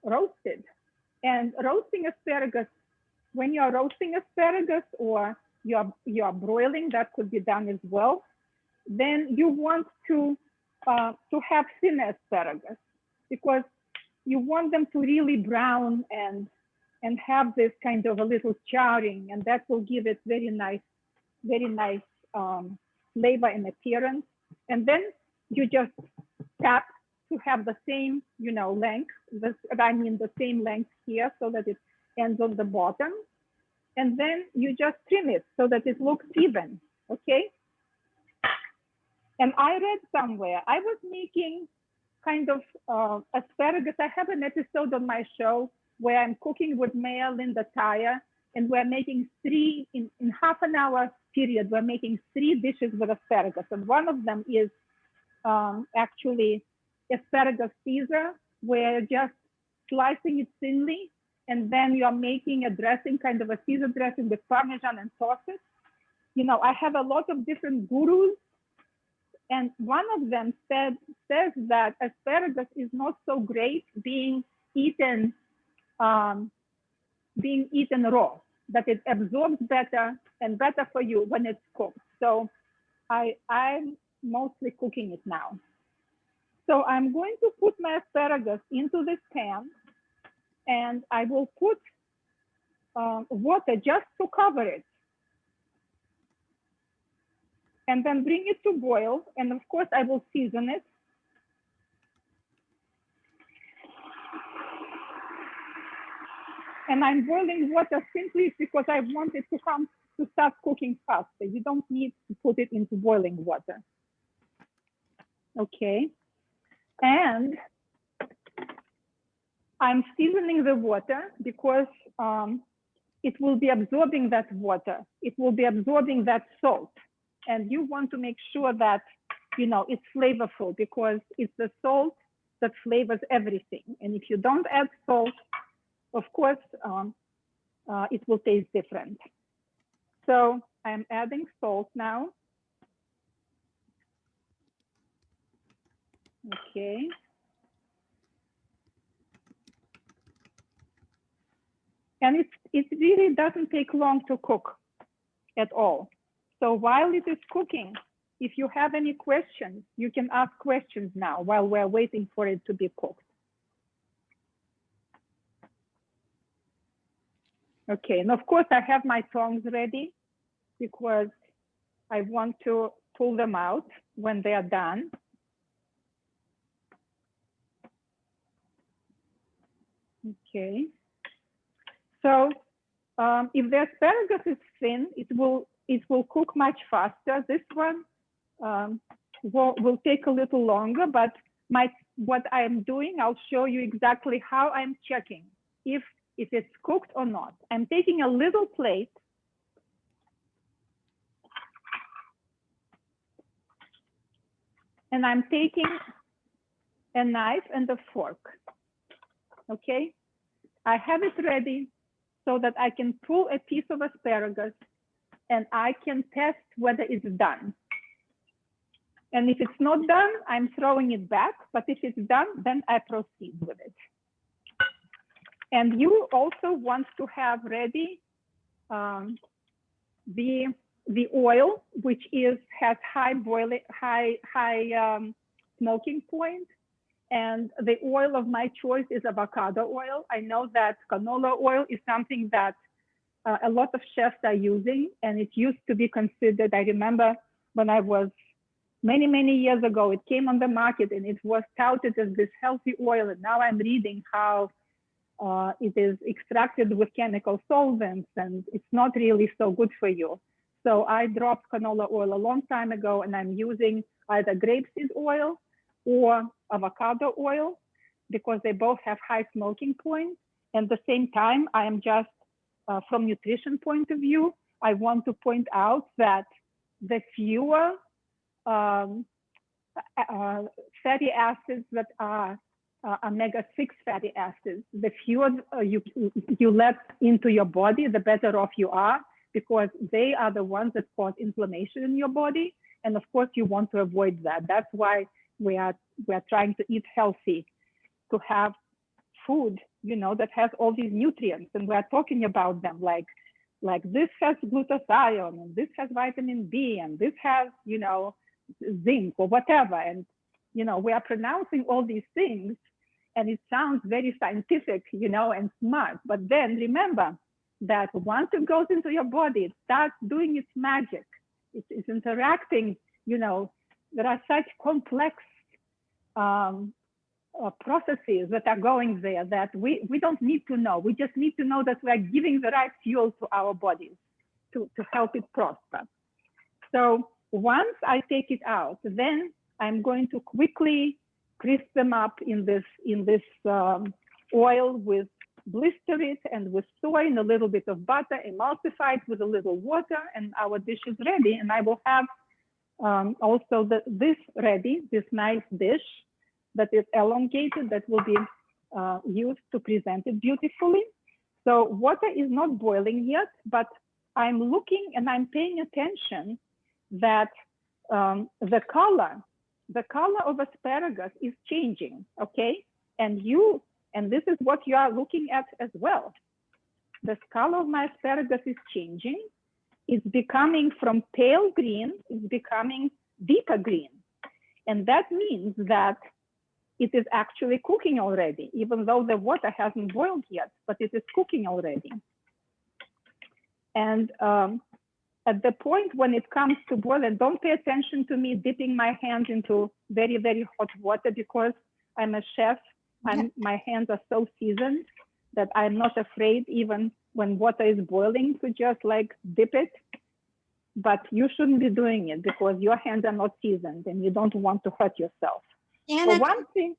roasted. And roasting asparagus, when you're roasting asparagus or you're broiling, that could be done as well. Then you want to have thin asparagus because you want them to really brown and have this kind of a little charring, and that will give it very nice flavor and appearance. And then you just tap to have the same, you know, length. The same length here, so that it ends on the bottom. And then you just trim it so that it looks even. Okay. And I read somewhere I was making kind of asparagus. I have an episode on my show where I'm cooking with Maya Linda Tyre, and we're making in half an hour period, we're making 3 dishes with asparagus. And one of them is actually Asparagus Caesar, where just slicing it thinly, and then you're making a dressing, kind of a Caesar dressing with Parmesan and sausage. You know, I have a lot of different gurus, and one of them says that asparagus is not so great being eaten raw, that it absorbs better and better for you when it's cooked. So I'm mostly cooking it now. So I'm going to put my asparagus into this pan, and I will put water just to cover it. And then bring it to boil. And of course, I will season it. And I'm boiling water simply because I want it to start cooking faster. You don't need to put it into boiling water. Okay. And I'm seasoning the water because it will be absorbing that water. It will be absorbing that salt. And you want to make sure that, you know, it's flavorful because it's the salt that flavors everything. And if you don't add salt, of course, it will taste different. So I'm adding salt now. Okay. And it really doesn't take long to cook at all. So while it is cooking, if you have any questions, you can ask questions now while we're waiting for it to be cooked. Okay, and of course I have my tongs ready because I want to pull them out when they are done. Okay, so if the asparagus is thin, it will cook much faster. This one will take a little longer, but what I'm doing, I'll show you exactly how I'm checking if it's cooked or not. I'm taking a little plate and I'm taking a knife and a fork. Okay, I have it ready so that I can pull a piece of asparagus and I can test whether it's done. And if it's not done, I'm throwing it back. But if it's done, then I proceed with it. And you also want to have ready the oil, which has high smoking point. And the oil of my choice is avocado oil. I know that canola oil is something that a lot of chefs are using, and it used to be considered. I remember when I was many, many years ago. It came on the market and it was touted as this healthy oil. And now I'm reading how it is extracted with chemical solvents and it's not really so good for you. So I dropped canola oil a long time ago and I'm using either grapeseed oil or avocado oil because they both have high smoking points. And at the same time, I am just, from nutrition point of view, I want to point out that the fewer fatty acids that are omega-6 fatty acids, the fewer you let into your body, the better off you are, because they are the ones that cause inflammation in your body. And of course, you want to avoid that. That's why we are trying to eat healthy, to have food, you know, that has all these nutrients. And we're talking about them like this has glutathione, and this has vitamin B, and this has, you know, zinc or whatever. And, you know, we are pronouncing all these things and it sounds very scientific, you know, and smart. But then remember that once it goes into your body, it starts doing its magic. It's interacting, you know, there are such complex processes that are going there that we don't need to know. We just need to know that we are giving the right fuel to our bodies to help it prosper. So once I take it out, then I'm going to quickly crisp them up in this oil with blister it and with soy and a little bit of butter, emulsify it with a little water, and our dish is ready. And I will have also this ready, this nice dish that is elongated, that will be used to present it beautifully. So water is not boiling yet, but I'm looking and I'm paying attention that the color of asparagus is changing, okay? And this is what you are looking at as well. The color of my asparagus is changing. It's becoming from pale green, it's becoming deeper green. And that means that it is actually cooking already, even though the water hasn't boiled yet, but it is cooking already. And at the point when it comes to boil, and don't pay attention to me dipping my hands into very, very hot water because I'm a chef. My hands are so seasoned that I'm not afraid, even when water is boiling, to just like dip it. But you shouldn't be doing it because your hands are not seasoned and you don't want to hurt yourself. Anna, one thing,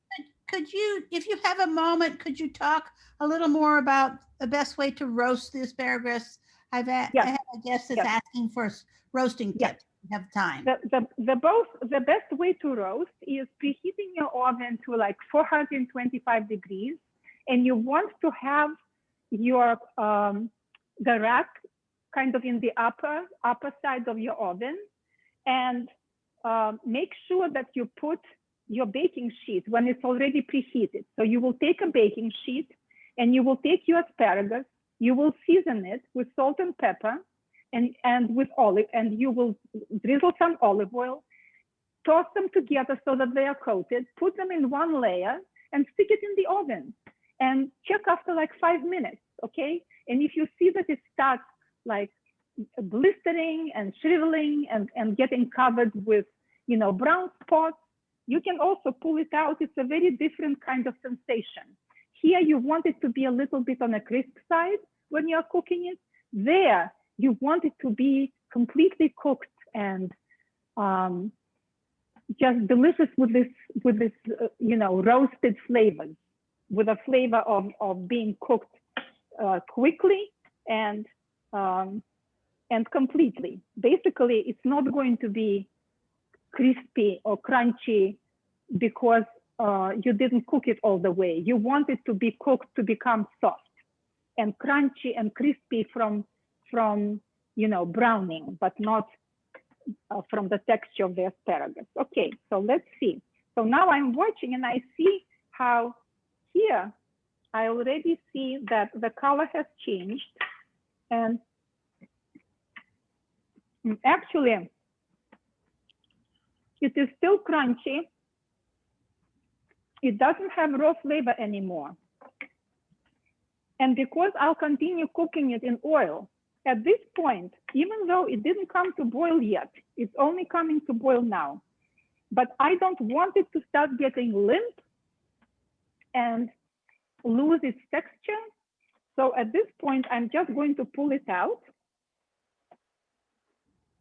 could you, if you have a moment, could you talk a little more about the best way to roast the asparagus? I have a guest that's asking for roasting tips. You have time. The best way to roast is preheating your oven to like 425 degrees, and you want to have your the rack kind of in the upper side of your oven, and make sure that you put your baking sheet when it's already preheated. So you will take a baking sheet and you will take your asparagus, you will season it with salt and pepper and with olive, and you will drizzle some olive oil, toss them together so that they are coated, put them in one layer and stick it in the oven and check after like 5 minutes, okay? And if you see that it starts like blistering and shriveling and getting covered with, you know, brown spots, you can also pull it out. It's a very different kind of sensation. Here, you want it to be a little bit on a crisp side when you're cooking it. There, you want it to be completely cooked and just delicious with this you know, roasted flavors, with a flavor of being cooked quickly and completely. Basically, it's not going to be crispy or crunchy because you didn't cook it all the way. You want it to be cooked to become soft and crunchy and crispy from you know, browning, but not from the texture of the asparagus. Okay, so let's see. So now I'm watching and I see how here I already see that the color has changed, and actually it is still crunchy. It doesn't have raw flavor anymore. And because I'll continue cooking it in oil, at this point, even though it didn't come to boil yet, it's only coming to boil now, but I don't want it to start getting limp and lose its texture. So at this point, I'm just going to pull it out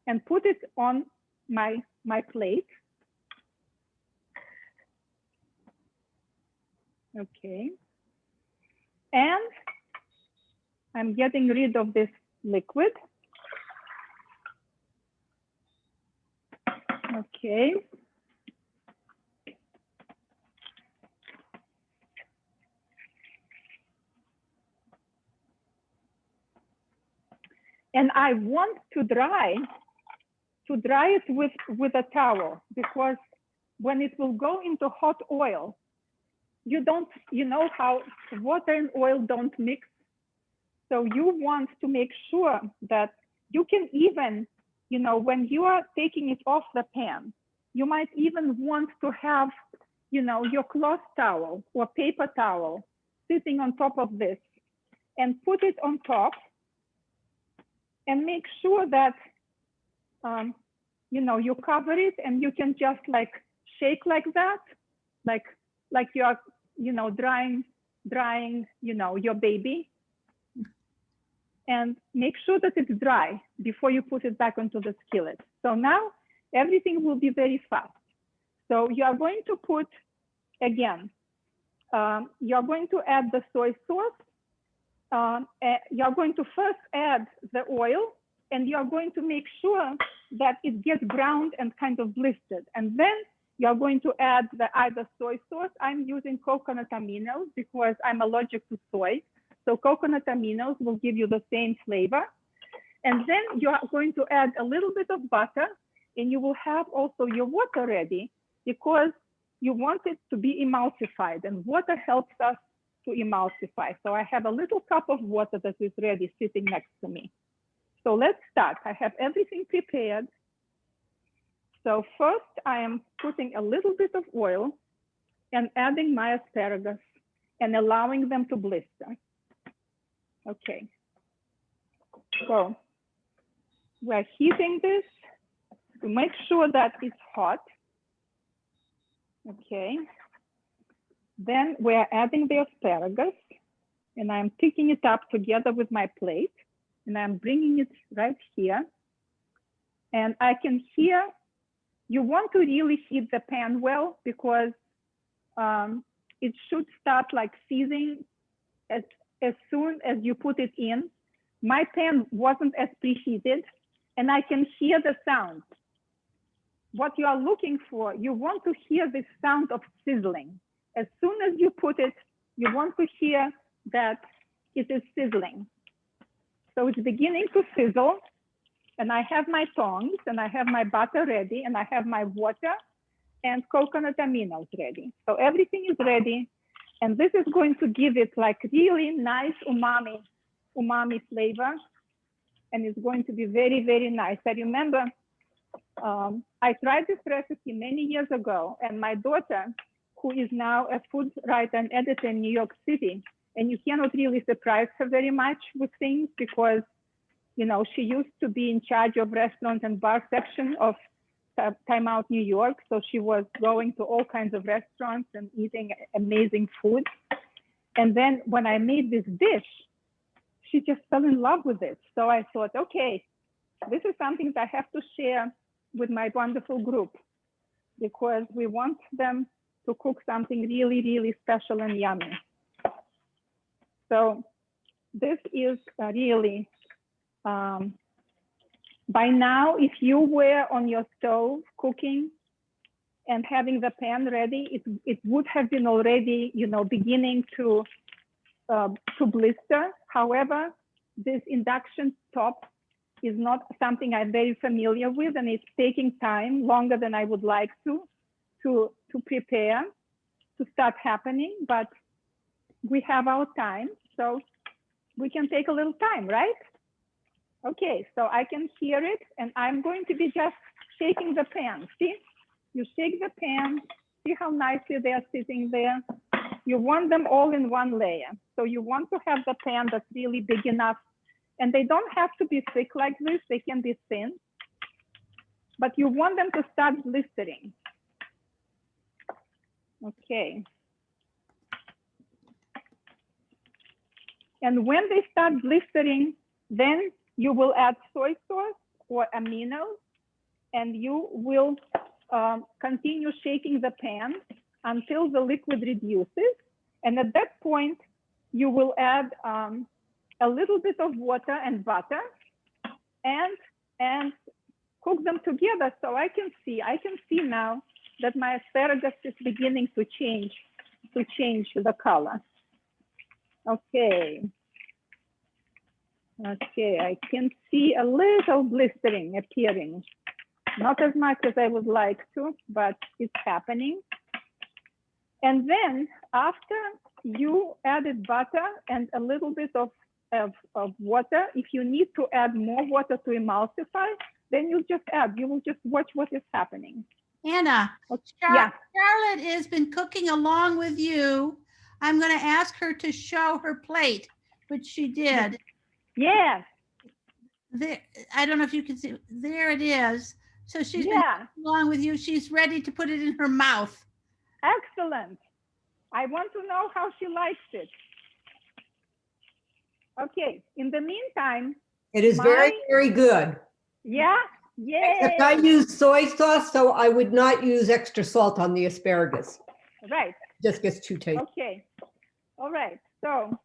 and put it on my plate. Okay. And I'm getting rid of this liquid. Okay. And I want to dry it with a towel, because when it will go into hot oil, you know how water and oil don't mix. So you want to make sure that you can even, when you are taking it off the pan, you might even want to have, your cloth towel or paper towel sitting on top of this and put it on top and make sure that, you cover it, and you can just like shake like that, like you are, drying, your baby. And make sure that it's dry before you put it back onto the skillet. So now everything will be very fast. So you are going to put, again, you're going to add the soy sauce. You're going to first add the oil, and you're going to make sure that it gets browned and kind of blistered. And then you're going to add either soy sauce. I'm using coconut aminos because I'm allergic to soy. So coconut aminos will give you the same flavor. And then you are going to add a little bit of butter, and you will have also your water ready, because you want it to be emulsified, and water helps us to emulsify. So I have a little cup of water that is ready sitting next to me. So let's start. I have everything prepared. So first I am putting a little bit of oil and adding my asparagus and allowing them to blister. Okay, so we're heating this to make sure that it's hot. Okay, then we're adding the asparagus, and I'm picking it up together with my plate, and I'm bringing it right here. And I can hear, you want to really heat the pan well, because it should start like seizing as soon as you put it in. My pan wasn't as preheated, and I can hear the sound. What you are looking for, you want to hear the sound of sizzling. As soon as you put it, you want to hear that it is sizzling. So it's beginning to sizzle, and I have my tongs, and I have my butter ready, and I have my water and coconut aminos ready. So everything is ready. And this is going to give it like really nice umami flavor. And it's going to be very, very nice. I remember I tried this recipe many years ago, and my daughter, who is now a food writer and editor in New York City, and you cannot really surprise her very much with things, because, she used to be in charge of restaurant and bar section of Time Out New York. So she was going to all kinds of restaurants and eating amazing food. And then when I made this dish, she just fell in love with it. So I thought, okay, this is something that I have to share with my wonderful group, because we want them to cook something really, really special and yummy. So this is really, by now, if you were on your stove cooking and having the pan ready, it would have been already, beginning to blister. However, this induction top is not something I'm very familiar with, and it's taking time, longer than I would like to prepare, to start happening. But we have our time, so we can take a little time, right? Okay, so I can hear it, and I'm going to be just shaking the pan. See, you shake the pan, see how nicely they are sitting there. You want them all in one layer. So you want to have the pan that's really big enough, and they don't have to be thick like this, they can be thin, but you want them to start blistering. Okay. And when they start blistering, then you will add soy sauce or aminos, and you will continue shaking the pan until the liquid reduces. And at that point, you will add a little bit of water and butter and cook them together. So I can see now that my asparagus is beginning to change the color. Okay. Okay, I can see a little blistering appearing. Not as much as I would like to, but it's happening. And then after you added butter and a little bit of water, if you need to add more water to emulsify, then you just add, you will just watch what is happening. Anna, Yeah. Charlotte has been cooking along with you. I'm going to ask her to show her plate, which she did. Yes. There, I don't know if you can see, there it is. So she's been along with you. She's ready to put it in her mouth. Excellent. I want to know how she likes it. Okay, in the meantime. It is very, very good. Yeah, yay. Except I use soy sauce, so I would not use extra salt on the asparagus. Right. It just gets too tasty. Okay, all right. So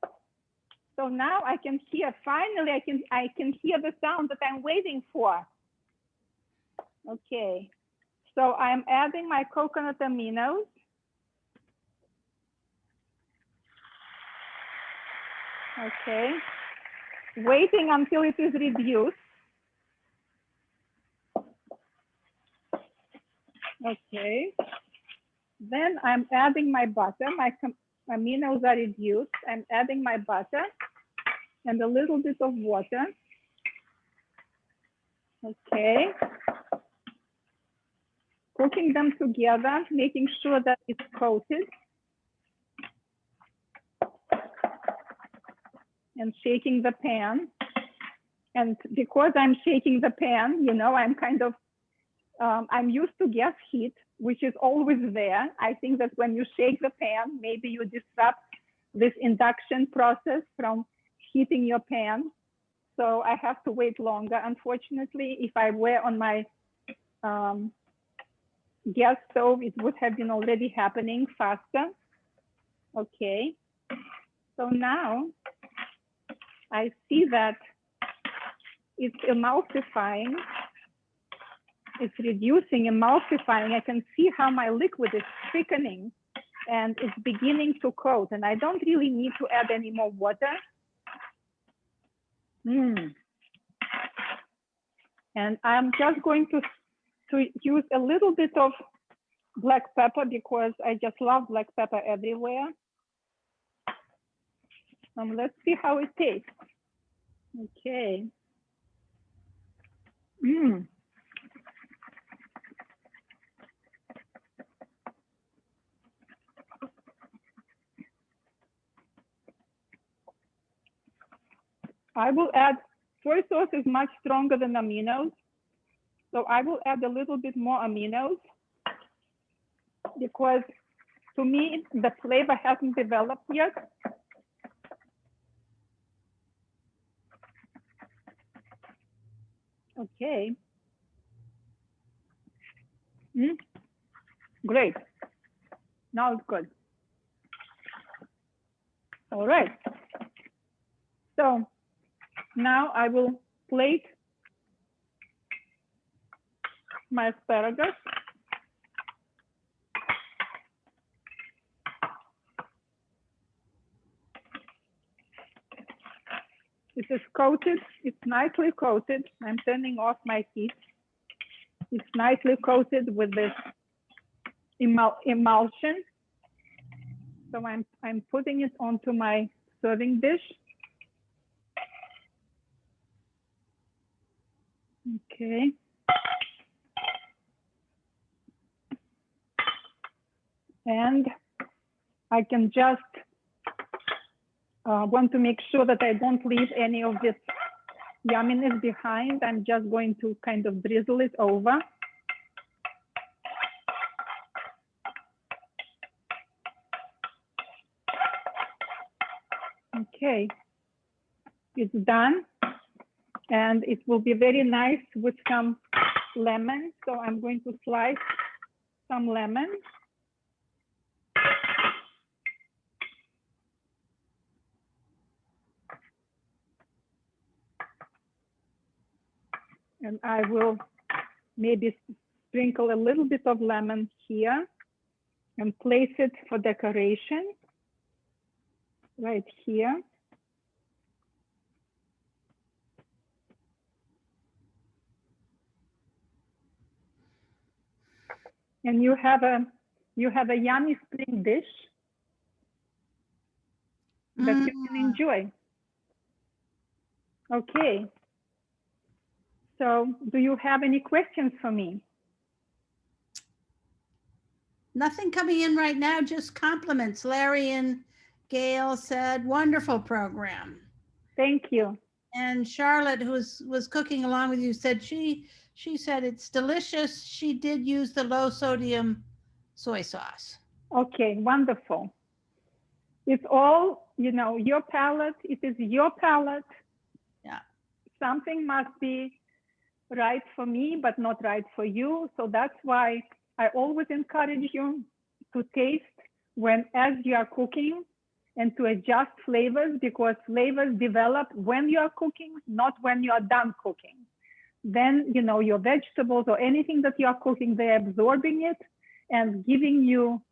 now I can hear, finally I can hear the sound that I'm waiting for. Okay, so I'm adding my coconut aminos. Okay, waiting until it is reduced. Okay, then I'm adding my butter. My aminos are reduced. I'm adding my butter and a little bit of water. Okay, cooking them together, making sure that it's coated. And shaking the pan. And because I'm shaking the pan, you know, I'm kind of, I'm used to gas heat, which is always there. I think that when you shake the pan, maybe you disrupt this induction process from heating your pan. So I have to wait longer. Unfortunately, if I were on my gas stove, it would have been already happening faster. Okay, so now, I see that it's emulsifying, it's reducing, emulsifying. I can see how my liquid is thickening and it's beginning to coat, and I don't really need to add any more water. And I'm just going to use a little bit of black pepper because I just love black pepper everywhere. Let's see how it tastes. Okay. I will add, soy sauce is much stronger than aminos. So I will add a little bit more aminos because to me, the flavor hasn't developed yet. Okay. Great. Now it's good. All right. So now I will plate my asparagus. It is coated, it's nicely coated. I'm turning off my heat. It's nicely coated with this emulsion. So I'm putting it onto my serving dish. Okay. And I can just want to make sure that I don't leave any of this yumminess behind. I'm just going to kind of drizzle it over. Okay, it's done. And it will be very nice with some lemon. So I'm going to slice some lemon. And I will maybe sprinkle a little bit of lemon here and place it for decoration right here. And you have a yummy spring dish that you can enjoy. Okay. So do you have any questions for me? Nothing coming in right now, just compliments. Larry and Gail said, wonderful program. Thank you. And Charlotte, who was cooking along with you, said she said it's delicious. She did use the low sodium soy sauce. Okay, wonderful. It's all, you know, your palate. It is your palate. Yeah. Something must be right for me, but not right for you. So that's why I always encourage you to taste as you are cooking and to adjust flavors, because flavors develop when you are cooking, not when you are done cooking. Then, you know, your vegetables or anything that you are cooking, they're absorbing it and giving you,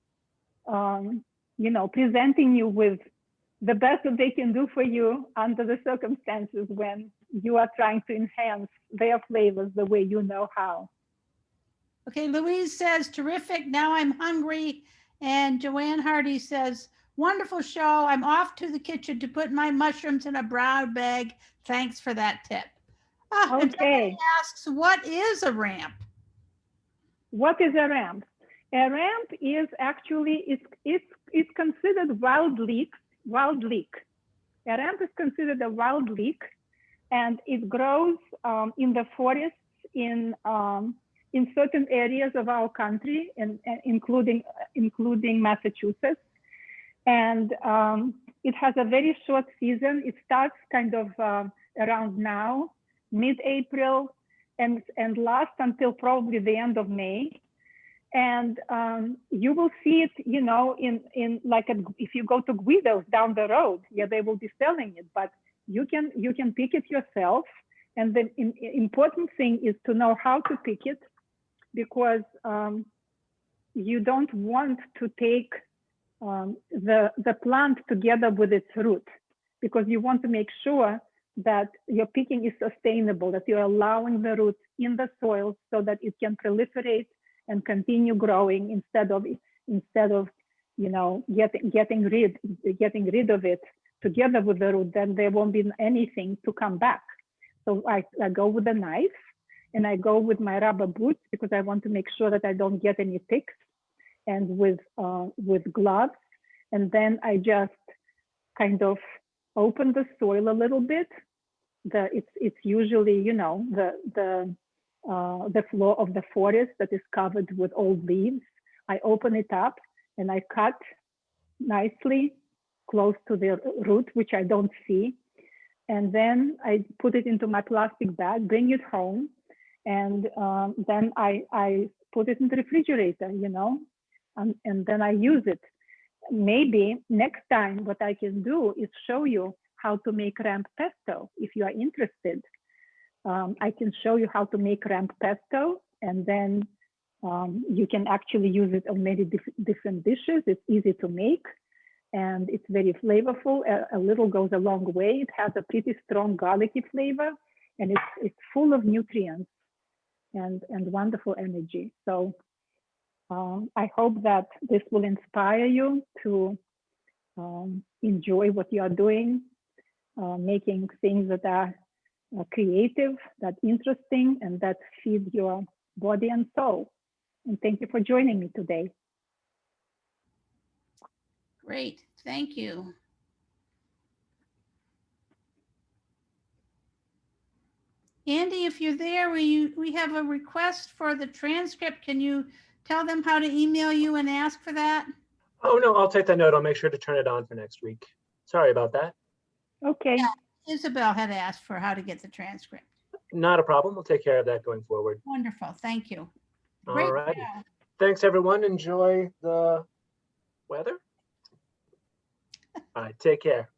you know, presenting you with the best that they can do for you under the circumstances when you are trying to enhance their flavors the way you know how. Okay, Louise says, terrific. Now I'm hungry. And Joanne Hardy says, wonderful show. I'm off to the kitchen to put my mushrooms in a brown bag. Thanks for that tip. And somebody asks, what is a ramp? What is a ramp? A ramp is actually, it's considered wild leek. A ramp is considered a wild leek, and it grows in the forests in certain areas of our country, including Massachusetts. And it has a very short season. It starts kind of around now, mid-April, and lasts until probably the end of May. And you will see it, you know, in like if you go to Guido's down the road, yeah, they will be selling it. But you can pick it yourself. And the important thing is to know how to pick it, because you don't want to take the plant together with its root, because you want to make sure that your picking is sustainable, that you're allowing the roots in the soil so that it can proliferate and continue growing instead of you know, getting rid of it together with the root. Then there won't be anything to come back. So I go with a knife, and I go with my rubber boots, because I want to make sure that I don't get any ticks, and with gloves. And then I just kind of open the soil a little bit. It's usually, you know, the floor of the forest that is covered with old leaves. I open it up and I cut nicely close to the root, which I don't see. And then I put it into my plastic bag, bring it home, and then I put it in the refrigerator, you know, and then I use it. Maybe next time what I can do is show you how to make ramp pesto. If you are interested, I can show you how to make ramp pesto, and then you can actually use it on many different dishes. It's easy to make, and it's very flavorful. A little goes a long way. It has a pretty strong garlicky flavor, and it's full of nutrients and wonderful energy. So I hope that this will inspire you to enjoy what you are doing, making things that are creative, that interesting, and that feed your body and soul. And thank you for joining me today. Great, thank you. Andy, if you're there, we have a request for the transcript. Can you tell them how to email you and ask for that? Oh, no, I'll take that note. I'll make sure to turn it on for next week. Sorry about that. Okay. Yeah. Isabel had asked for how to get the transcript. Not a problem. We'll take care of that going forward. Wonderful, thank you. All Great right. job. Thanks, everyone. Enjoy the weather. All right. Take care.